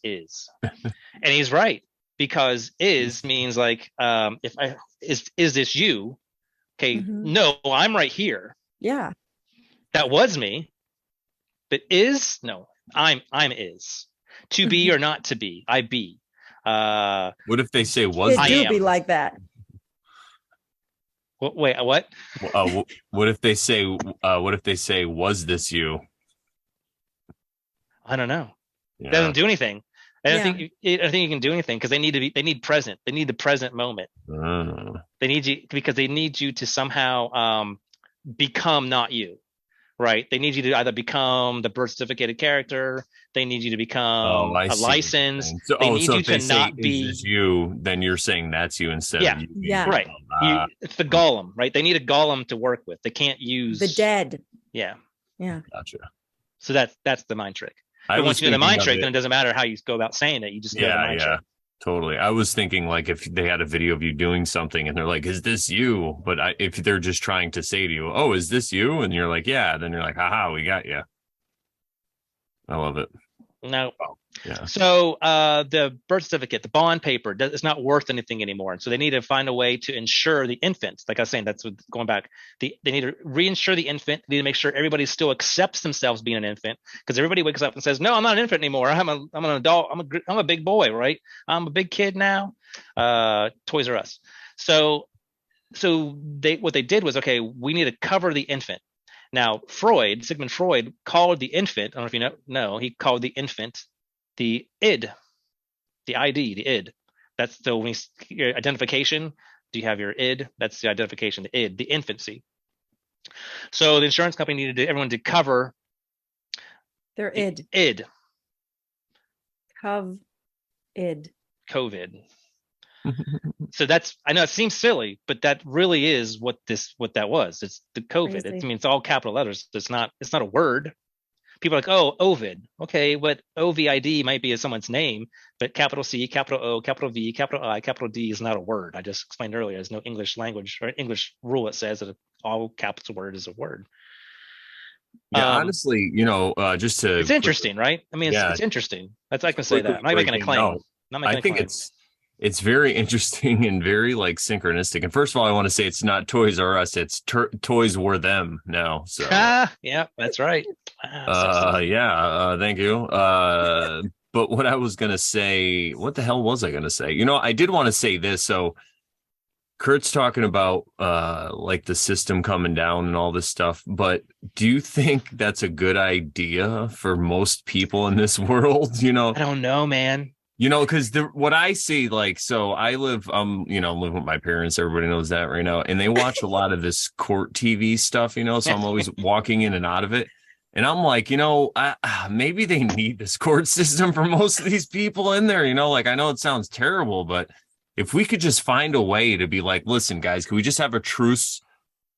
And he's right, because is means like, is this you? Okay, no, I'm right here. Yeah. That was me. But is, no, I'm is. To be or not to be, I be. What if they say was? It do be like that. Wait, what? What if they say was this you? I don't know. Yeah. It doesn't do anything. I don't think you can do anything, because they need present. They need the present moment. They need you, because they need you to somehow become not you, right? They need you to either become the birth certificated character. They need you to become a license. They need you to not be you. Then you're saying that's you instead of you. Yeah, right. It's the golem, right? They need a golem to work with. They can't use the dead. Yeah. Gotcha. So that's the mind trick. I But was once you know the thinking mind of trick, it. then it doesn't matter how you go about saying it. You just know the Yeah, mind yeah, trick. totally. I was thinking like if they had a video of you doing something and they're like, "Is this you?" But if they're just trying to say to you, "Oh, is this you?" and you're like, "Yeah," then you're like, "Haha, we got you." I love it. No. Oh, yeah. So the birth certificate, the bond paper, it's not worth anything anymore. And so they need to find a way to insure the infant. Like I was saying, that's what, going back. They need to reinsure the infant. They need to make sure everybody still accepts themselves being an infant, because everybody wakes up and says, "No, I'm not an infant anymore. I'm an adult. I'm a big boy, right? I'm a big kid now." Toys R Us. So what they did was, okay, we need to cover the infant. Now, Sigmund Freud called the infant, I don't know if you know, he called the infant the id, the ID, the id. That's the when your identification. Do you have your id? That's the identification, the id, the infancy. So the insurance company needed everyone to cover Their the id. id. Id. COVID. So that's, I know it seems silly, but that really is what that was. It's the COVID. I mean, it's all capital letters. It's not a word. People are like, "Oh, Ovid." Okay, but OVID might be someone's name, but capital C, capital O, capital V, capital I, capital D is not a word. I just explained earlier. There's no English language or English rule that says that all capital word is a word. Yeah, honestly, just to it's interesting, right? I mean, yeah, it's interesting. That's I can say that. quickly I'm not making a breaking claim. out. Not I making a think claim. it's very interesting and very like synchronistic. And first of all, I want to say it's not Toys R Us, it's Toys Were Them now. So yeah, that's right. thank you. But what I was gonna say, what the hell was I gonna say? I did want to say this. So Kurt's talking about like the system coming down and all this stuff, but do you think that's a good idea for most people in this world? I don't know, man. Because what I see, like, so I live, living with my parents. Everybody knows that right now, and they watch a lot of this court TV stuff. So I'm always walking in and out of it, and I'm like, maybe they need this court system for most of these people in there. Like I know it sounds terrible, but if we could just find a way to be like, listen, guys, can we just have a truce?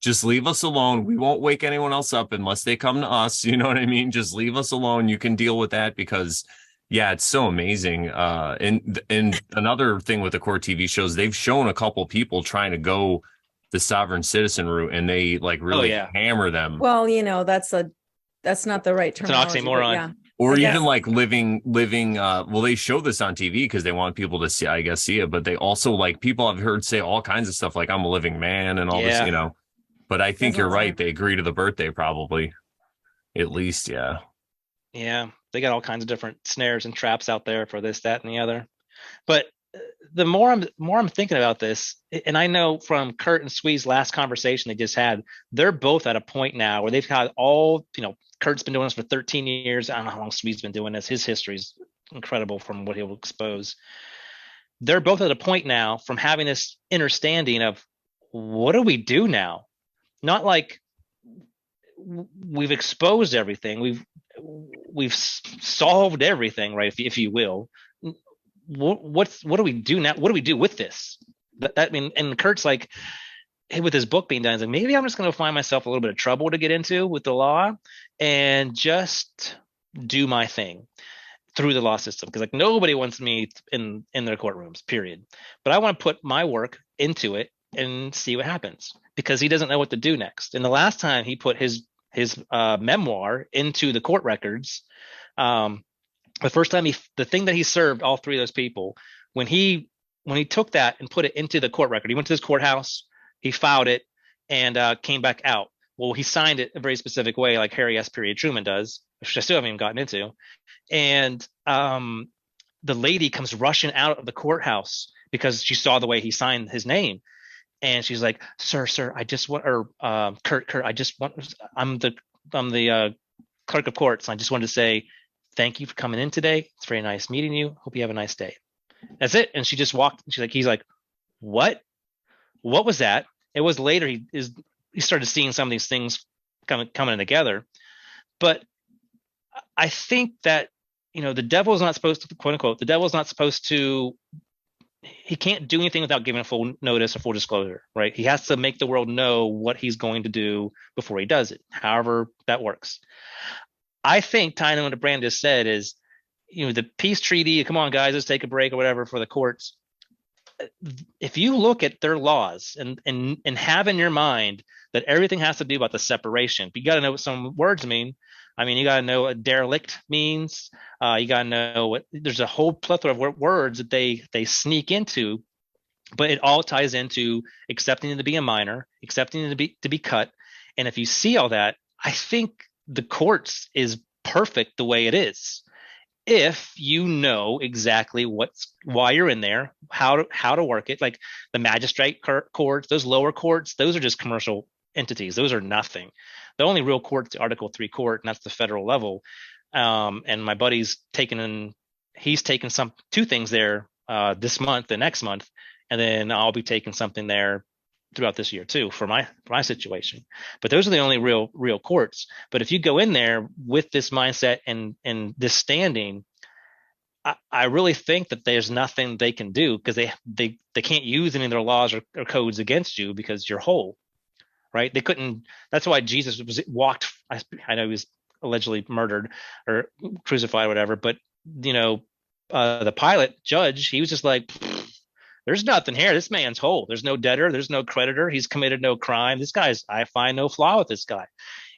Just leave us alone. We won't wake anyone else up unless they come to us. You know what I mean? Just leave us alone. You can deal with that because, yeah, it's so amazing. And another thing with the court TV shows, they've shown a couple people trying to go the sovereign citizen route, and they like really hammer them. Well, that's not the right terminology. It's an oxymoron. Yeah. Or even like living well, they show this on TV because they want people to see it, but they also like people I've heard say all kinds of stuff like I'm a living man and all this, but I think you're right. They agree to the birthday probably, at least. Yeah, they got all kinds of different snares and traps out there for this, that, and the other. But the more I'm thinking about this, and I know from Kurt and Swee's last conversation they just had, they're both at a point now where they've had Kurt's been doing this for 13 years. I don't know how long Sweet's been doing this. His history is incredible from what he'll expose. They're both at a point now from having this understanding of what do we do now? Not like we've exposed everything. We've solved everything, right? If you will. What do we do now? What do we do with this? And Kurt's like, with his book being done, he's like, maybe I'm just going to find myself a little bit of trouble to get into with the law and just do my thing through the law system. Because like nobody wants me in their courtrooms, period. But I want to put my work into it and see what happens, because he doesn't know what to do next. And the last time he put his memoir into the court records, the first time the thing that he served all three of those people, when he took that and put it into the court record, he went to his courthouse, he filed it, and came back out. Well, he signed it a very specific way, like Harry S. Truman does, which I still haven't even gotten into. And the lady comes rushing out of the courthouse because she saw the way he signed his name. And she's like, sir, I just want, or Kurt, I just want, I'm the clerk of courts. And I just wanted to say, thank you for coming in today. It's very nice meeting you. Hope you have a nice day. That's it. And she just walked. He's like, what was that? It was later. He started seeing some of these things coming together. But I think that, the devil is not supposed to, quote unquote, the devil is not supposed to, he can't do anything without giving a full notice or full disclosure, right? He has to make the world know what he's going to do before he does it, however that works. I think tying in what Brand just said is, the peace treaty, come on guys, let's take a break or whatever for the courts. If you look at their laws and have in your mind that everything has to do about the separation, but you got to know what some words mean. I mean, you got to know what derelict means. You got to know there's a whole plethora of words that they sneak into, but it all ties into accepting to be a minor, accepting to be cut. And if you see all that, I think the courts is perfect the way it is. If you know exactly why you're in there, how to work it, like the magistrate courts, those lower courts, those are just commercial entities. Those are nothing. The only real court's the Article 3 court, and that's the federal level. And my buddy's he's taken two things there this month and next month, and then I'll be taking something there throughout this year too for my situation. But those are the only real courts. But if you go in there with this mindset and this standing, I really think that there's nothing they can do, because they can't use any of their laws or codes against you because you're whole, right? They couldn't. That's why Jesus walked. I know he was allegedly murdered or crucified or whatever, but the Pilate judge, he was just like, there's nothing here. This man's whole. There's no debtor. There's no creditor. He's committed no crime. I find no flaw with this guy.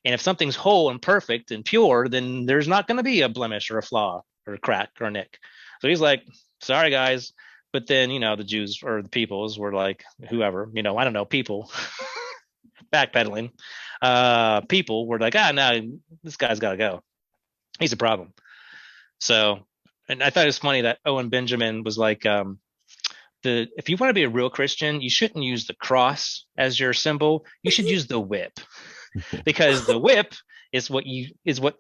And if something's whole and perfect and pure, then there's not going to be a blemish or a flaw or a crack or a nick. So he's like, sorry, guys. But then, the Jews or the peoples were like, whoever, I don't know, people backpedaling. People were like, no, this guy's got to go. He's a problem. So, and I thought it was funny that Owen Benjamin was like, if you want to be a real Christian, you shouldn't use the cross as your symbol. You should use the whip, because the whip is what you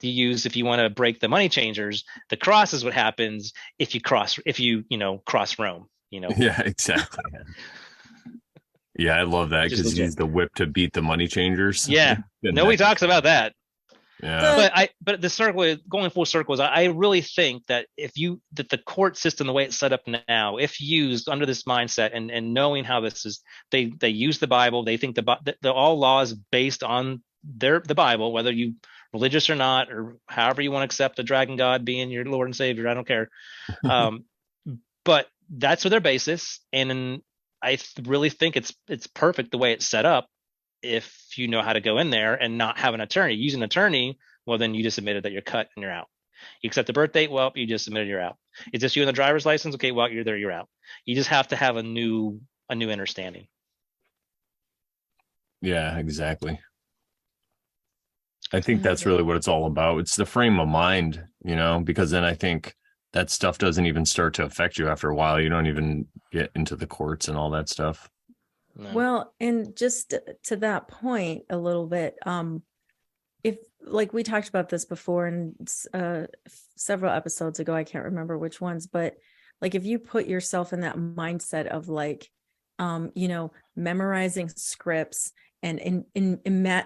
use if you want to break the money changers. The cross is what happens if you cross Rome. Yeah, exactly. Yeah, I love that, because you use the whip to beat the money changers. Yeah, nobody talks about that. Yeah, but the circle, going full circle, is I really think that that the court system, the way it's set up now, if used under this mindset and knowing how this is, they use the Bible, they think the all laws based on the Bible, whether you religious or not, or however you want to accept the dragon god being your Lord and Savior, I don't care. But that's their basis, and I really think it's perfect the way it's set up. If you know how to go in there and not have an attorney. Use an attorney, well, then you just admitted that you're cut and you're out. You accept the birth date, well, you just admitted you're out. Is this you in the driver's license? Okay, well, you're there, you're out. You just have to have a new understanding. Yeah, exactly. I think that's really what it's all about. It's the frame of mind, because then I think that stuff doesn't even start to affect you after a while. You don't even get into the courts and all that stuff. No. Well, and just to that point a little bit, if like we talked about this before and several episodes ago, I can't remember which ones, but like if you put yourself in that mindset of like, memorizing scripts and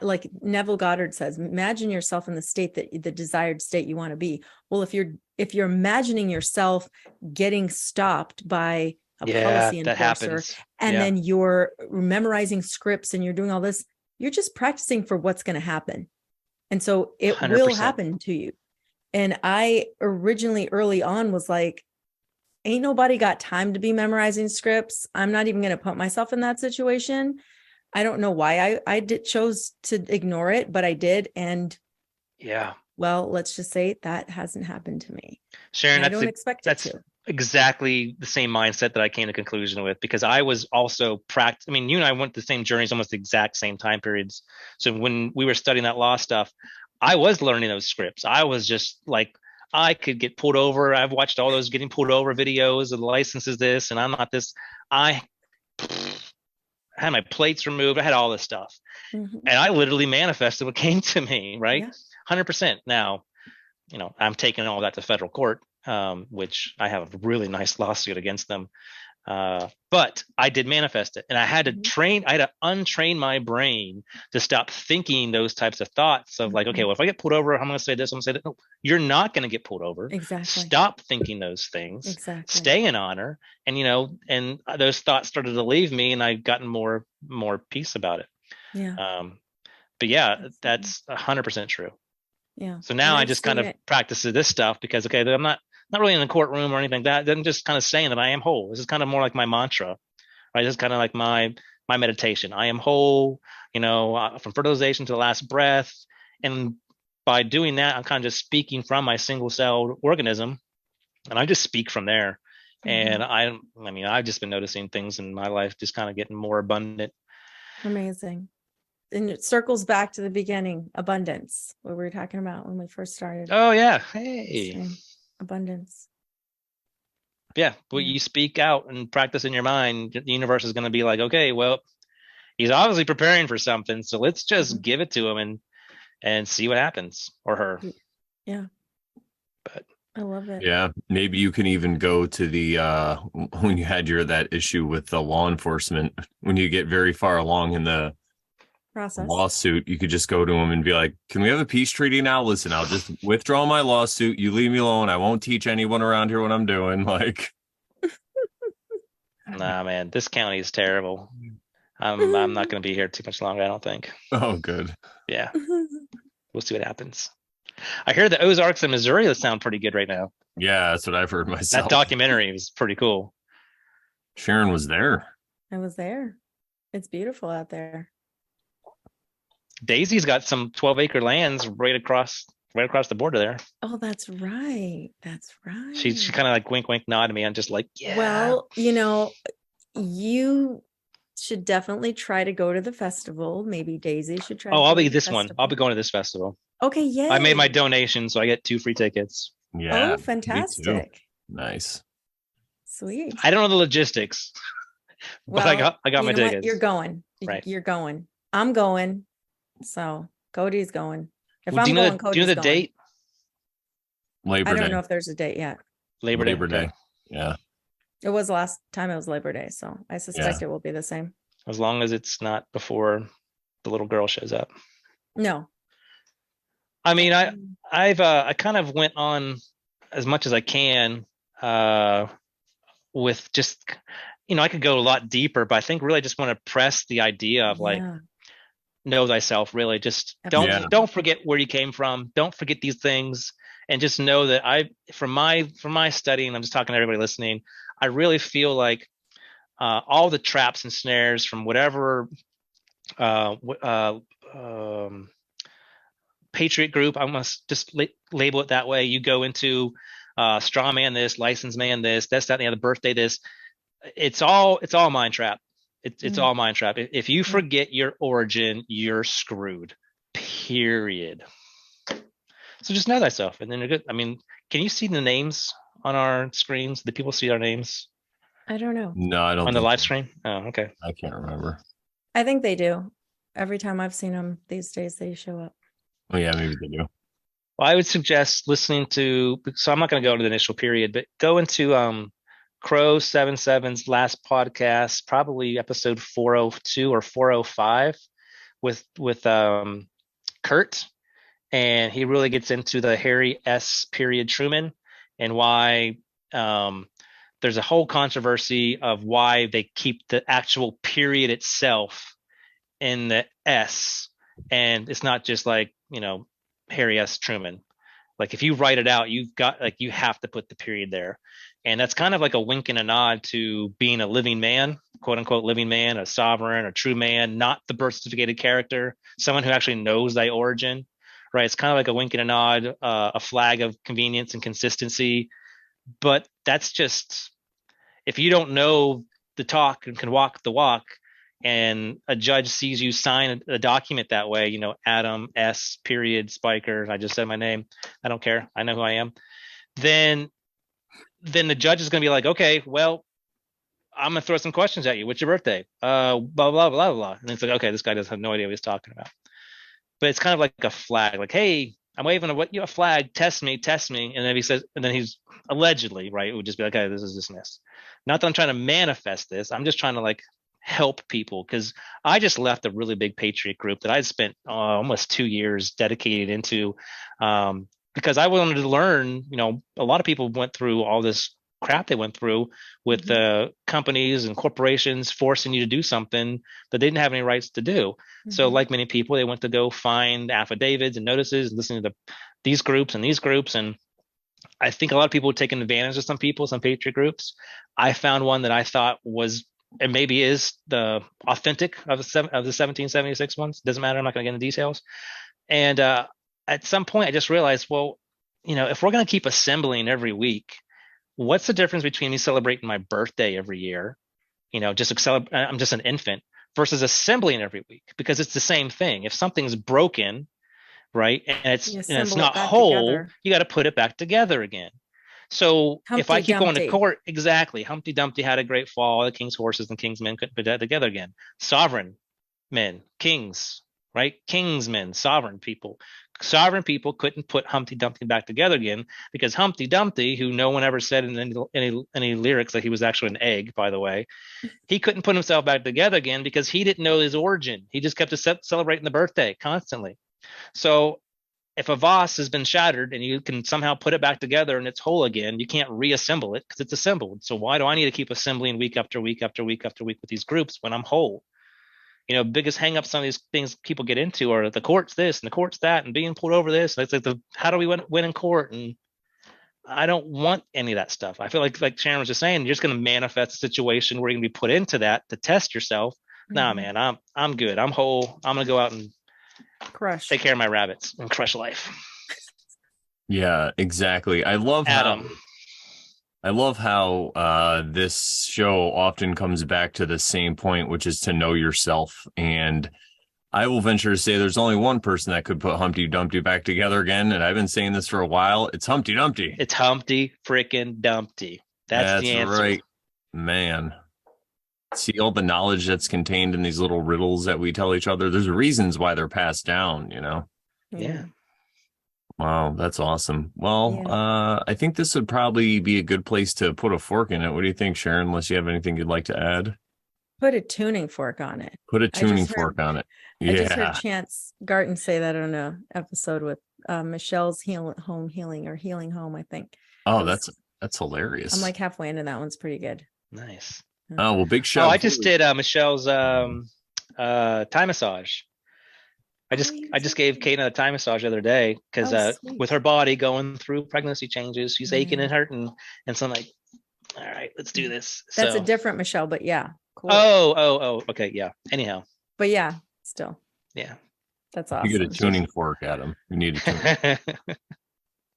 like Neville Goddard says, imagine yourself in the desired state you want to be. Well, if you're imagining yourself getting stopped by a policy enforcer, and then you're memorizing scripts and you're doing all this, you're just practicing for what's going to happen. And so it 100%. Will happen to you. And I originally early on was like, ain't nobody got time to be memorizing scripts. I'm not even going to put myself in that situation. I don't know why I chose to ignore it, but I did. And well, let's just say that hasn't happened to me. Sharon, I don't expect it to. Exactly the same mindset that I came to conclusion with, because I was also you and I went the same journeys, almost the exact same time periods. So when we were studying that law stuff, I was learning those scripts. I was just like, I could get pulled over. I've watched all those getting pulled over videos, and the license is this, and I'm not this. I had my plates removed. I had all this stuff. Mm-hmm. And I literally manifested what came to me, right? 100%. Now, I'm taking all that to federal court. Which I have a really nice lawsuit against them. But I did manifest it, and I had to untrain my brain to stop thinking those types of thoughts of like, okay, well, if I get pulled over, I'm going to say this, I'm going to say that. No, you're not going to get pulled over. Exactly. Stop thinking those things. Exactly. Stay in honor. And, and those thoughts started to leave me, and I've gotten more peace about it. Yeah. But yeah, that's 100% true. Yeah. So now And I I've just kind seen of it. practice this stuff because, okay, I'm not really in the courtroom or anything like that. I'm just kind of saying that I am whole. This is kind of more like my mantra, right? This is kind of like my meditation. I am whole, from fertilization to the last breath. And by doing that, I'm kind of just speaking from my single celled organism, and I just speak from there. And I've just been noticing things in my life just kind of getting more abundant. Amazing. And it circles back to the beginning, abundance, what we were talking about when we first started. Oh yeah. Hey. Same. Abundance. Yeah. What you speak out and practice in your mind, the universe is going to be like, okay, well, he's obviously preparing for something. So let's just give it to him and see what happens, or her. Yeah. But I love it. Yeah. Maybe you can even go to the when you had that issue with the law enforcement, when you get very far along in the Process. lawsuit, you could just go to them and be like, can we have a peace treaty now? Listen, I'll just withdraw my lawsuit. You leave me alone. I won't teach anyone around here what I'm doing. Like, nah, man, this county is terrible. I'm not going to be here too much longer, I don't think. oh, good. Yeah. We'll see what happens. I hear the Ozarks in Missouri that sound pretty good right now. Yeah, that's what I've heard myself. That documentary was pretty cool. Sharon was there. I was there. It's beautiful out there. Daisy's got some 12-acre lands right across the border there. Oh, that's right. That's right. She kind of like wink, wink, nod to me. I'm just like, yeah. Well, you should definitely try to go to the festival. Maybe Daisy should try. Oh, I'll be this one. I'll be going to this festival. Okay, yeah. I made my donation, so I get 2 free tickets. Yeah. Oh, fantastic. Nice. Sweet. I don't know the logistics, but I got my tickets. You're going. Right. You're going. I'm going. So Cody's going. If Well, I'm going, do you know the date? Labor Day. I don't know if there's a date yet. Labor Day. Day. Yeah. It was last time it was Labor Day, so I suspect it will be the same. As long as it's not before the little girl shows up. No. I mean, I kind of went on as much as I can with just, I could go a lot deeper, but I think really I just want to press the idea of like, know thyself, really. Just don't forget where you came from. Don't forget these things. And just know that from my studying, I'm just talking to everybody listening, I really feel like all the traps and snares from whatever patriot group, I must just label it that way. You go into straw man this, license man this, that's that, and the other birthday this. It's all mind trap. It's all mind trap. If you forget your origin, you're screwed. Period. So just know thyself, and then you're good. I mean, can you see the names on our screens? Do people see our names? I don't know. No, I don't. On the live screen? Oh, okay. I can't remember. I think they do. Every time I've seen them these days, they show up. Oh yeah, maybe they do. Well, I would suggest listening to. So I'm not going to go into the initial period, but go into Crow 77's last podcast, probably episode 402 or 405, with Kurt. And he really gets into the Harry S. period Truman and why there's a whole controversy of why they keep the actual period itself in the S. And it's not just like, Harry S. Truman. Like if you write it out, you have to put the period there. And that's kind of like a wink and a nod to being a living man, quote unquote, living man, a sovereign, a true man, not the birth certificated character, someone who actually knows thy origin. Right, it's kind of like a wink and a nod, a flag of convenience and consistency. But that's just, if you don't know the talk and can walk the walk, and a judge sees you sign a document that way, Adam S. period Spiker, I just said my name, I don't care, I know who I am. Then the judge is going to be like, okay, well, I'm going to throw some questions at you. What's your birthday? Blah blah blah blah blah. And it's like, okay, this guy doesn't have no idea what he's talking about. But it's kind of like a flag, like, hey, I'm waving a flag, test me. And then he says, and then he's allegedly, right, it would just be like, okay, this is dismissed. Not that I'm trying to manifest this. I'm just trying to like help people, because I just left a really big patriot group that I spent almost 2 years dedicated into, because I wanted to learn, a lot of people went through all this crap they went through with the companies and corporations forcing you to do something that they didn't have any rights to do. So like many people, they went to go find affidavits and notices and listen to these groups and these groups. And I think a lot of people were taking advantage of some people, some patriot groups. I found one that I thought was, and maybe is the authentic of the 1776 ones. Doesn't matter. I'm not going to get into details. And at some point, I just realized, well, if we're going to keep assembling every week, what's the difference between me celebrating my birthday every year, just I'm just an infant, versus assembling every week? Because it's the same thing. If something's broken, right, and it's not whole, together, you got to put it back together again. So if I keep going to court, exactly, Humpty Dumpty had a great fall. The king's horses and king's men couldn't put that together again. Sovereign men, kings, right? King's men, sovereign people couldn't put Humpty Dumpty back together again, because Humpty Dumpty, who no one ever said in any lyrics that he was actually an egg, by the way, he couldn't put himself back together again because he didn't know his origin. He just kept celebrating the birthday constantly. So if a vase has been shattered and you can somehow put it back together and it's whole again, you can't reassemble it because it's assembled. So why do I need to keep assembling week after week after week after week with these groups when I'm whole? Biggest hang-ups, some of these things people get into are the court's this and the court's that and being pulled over this. And it's like, how do we win in court? And I don't want any of that stuff. I feel like Sharon was just saying, you're just going to manifest a situation where you're going to be put into that to test yourself. Nah, man, I'm good. I'm whole. I'm going to go out and take care of my rabbits and crush life. Yeah, exactly. I love how this show often comes back to the same point, which is to know yourself. And I will venture to say there's only one person that could put Humpty Dumpty back together again. And I've been saying this for a while. It's Humpty Dumpty. It's Humpty freaking Dumpty. That's the answer. Right, man. See all the knowledge that's contained in these little riddles that we tell each other. There's reasons why they're passed down, Yeah. Wow, that's awesome. Well, I think this would probably be a good place to put a fork in it. What do you think, Sharon? Unless you have anything you'd like to add? Put a tuning fork on it. Put a tuning fork on it. Yeah. I just heard Chance Garton say that on an episode with Michelle's Healing Home, I think. Oh, that's hilarious. I'm like halfway into that. One's pretty good. Nice. Oh, well, big show. Oh, I just did Michelle's Thai massage. I just gave Kate a Thai massage the other day because with her body going through pregnancy changes, she's aching and hurting, and so I'm like, all right, let's do this. That's a different Michelle, but yeah, cool. Oh, okay, yeah. Anyhow, but yeah, still, yeah, that's awesome. You get a tuning fork, Adam. You need a tuning.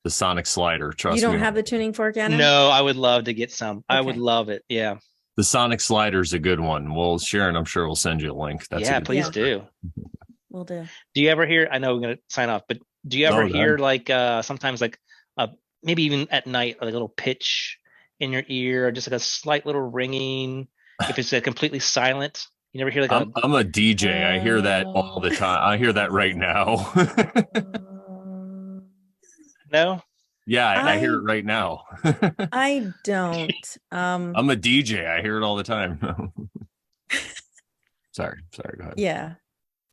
The sonic slider. Trust me. You don't have the tuning fork, Adam? No, I would love to get some. Okay. I would love it. Yeah. The sonic slider is a good one. Well, Sharon, I'm sure we'll send you a link. Please do. Will do. Do you ever hear? I know we're gonna sign off, but do you ever hear like sometimes like maybe even at night like a little pitch in your ear, or just like a slight little ringing? If it's completely silent, you never hear like I'm a DJ. I hear that all the time. I hear that right now. No. Yeah, I hear it right now. I don't. I'm a DJ. I hear it all the time. Sorry. Go ahead. Yeah.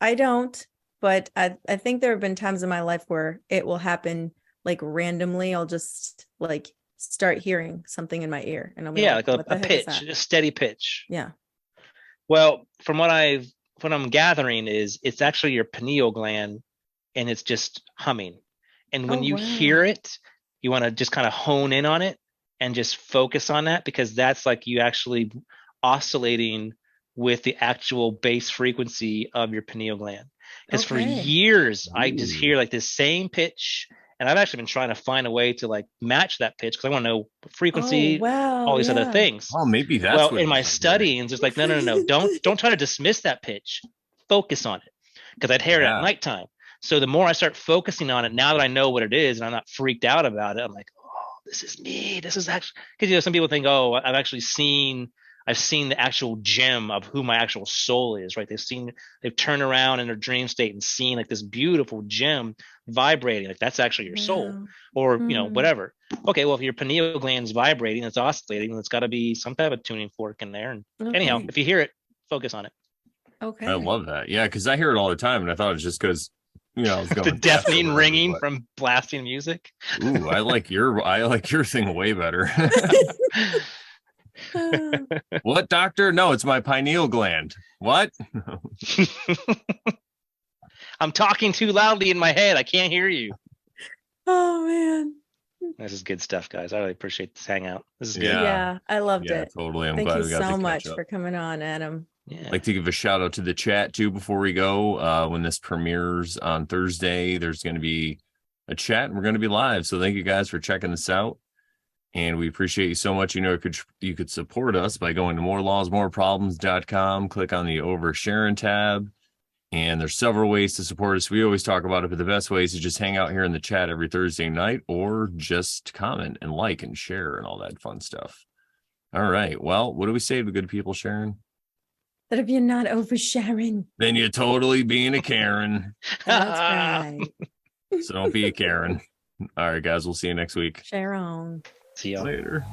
I don't, but I think there have been times in my life where it will happen like randomly. I'll just like start hearing something in my ear, and I'll be like a pitch, a steady pitch. Yeah. Well, from what I'm gathering is it's actually your pineal gland, and it's just humming. And when you hear it, you want to just kind of hone in on it and just focus on that, because that's like you actually oscillating with the actual base frequency of your pineal gland. Because for years, I just hear like this same pitch, and I've actually been trying to find a way to like match that pitch because I want to know frequency, all these other things. Oh, maybe that's in my studying, it's like, no, don't try to dismiss that pitch. Focus on it, because I'd hear it at nighttime. So the more I start focusing on it, now that I know what it is and I'm not freaked out about it, I'm like, oh, this is me. This is actually, because some people think, oh, I've seen the actual gem of who my actual soul is, right? They've turned around in their dream state and seen like this beautiful gem vibrating. Like that's actually your soul, or, whatever. Okay. Well, if your pineal gland's vibrating, it's oscillating, it's got to be some type of tuning fork in there. And anyhow, if you hear it, focus on it. Okay. I love that. Yeah. Cause I hear it all the time. And I thought it was just because I was going The deafening faster, ringing but- from blasting music. Ooh, I like your thing way better. What, doctor? No, it's my pineal gland. What? I'm talking too loudly in my head. I can't hear you. Oh man. This is good stuff, guys. I really appreciate this hangout. This is good. Yeah, I loved Yeah, it. totally. I'm Thank glad you we got to so catch much up. for coming on, Adam. Yeah. I'd like to give a shout out to the chat too before we go. When this premieres on Thursday, there's going to be a chat and we're going to be live. So thank you guys for checking this out. And we appreciate you so much. You could support us by going to morelawsmoreproblems.com, click on the Over Sharon tab. And there's several ways to support us. We always talk about it, but the best way is to just hang out here in the chat every Thursday night or just comment and like and share and all that fun stuff. All right. Well, what do we say to the good people, Sharon? That if you're not over Sharon, Then you're totally being a Karen. that's right. So don't be a Karen. All right, guys. We'll see you next week. Sharon. See y'all Later.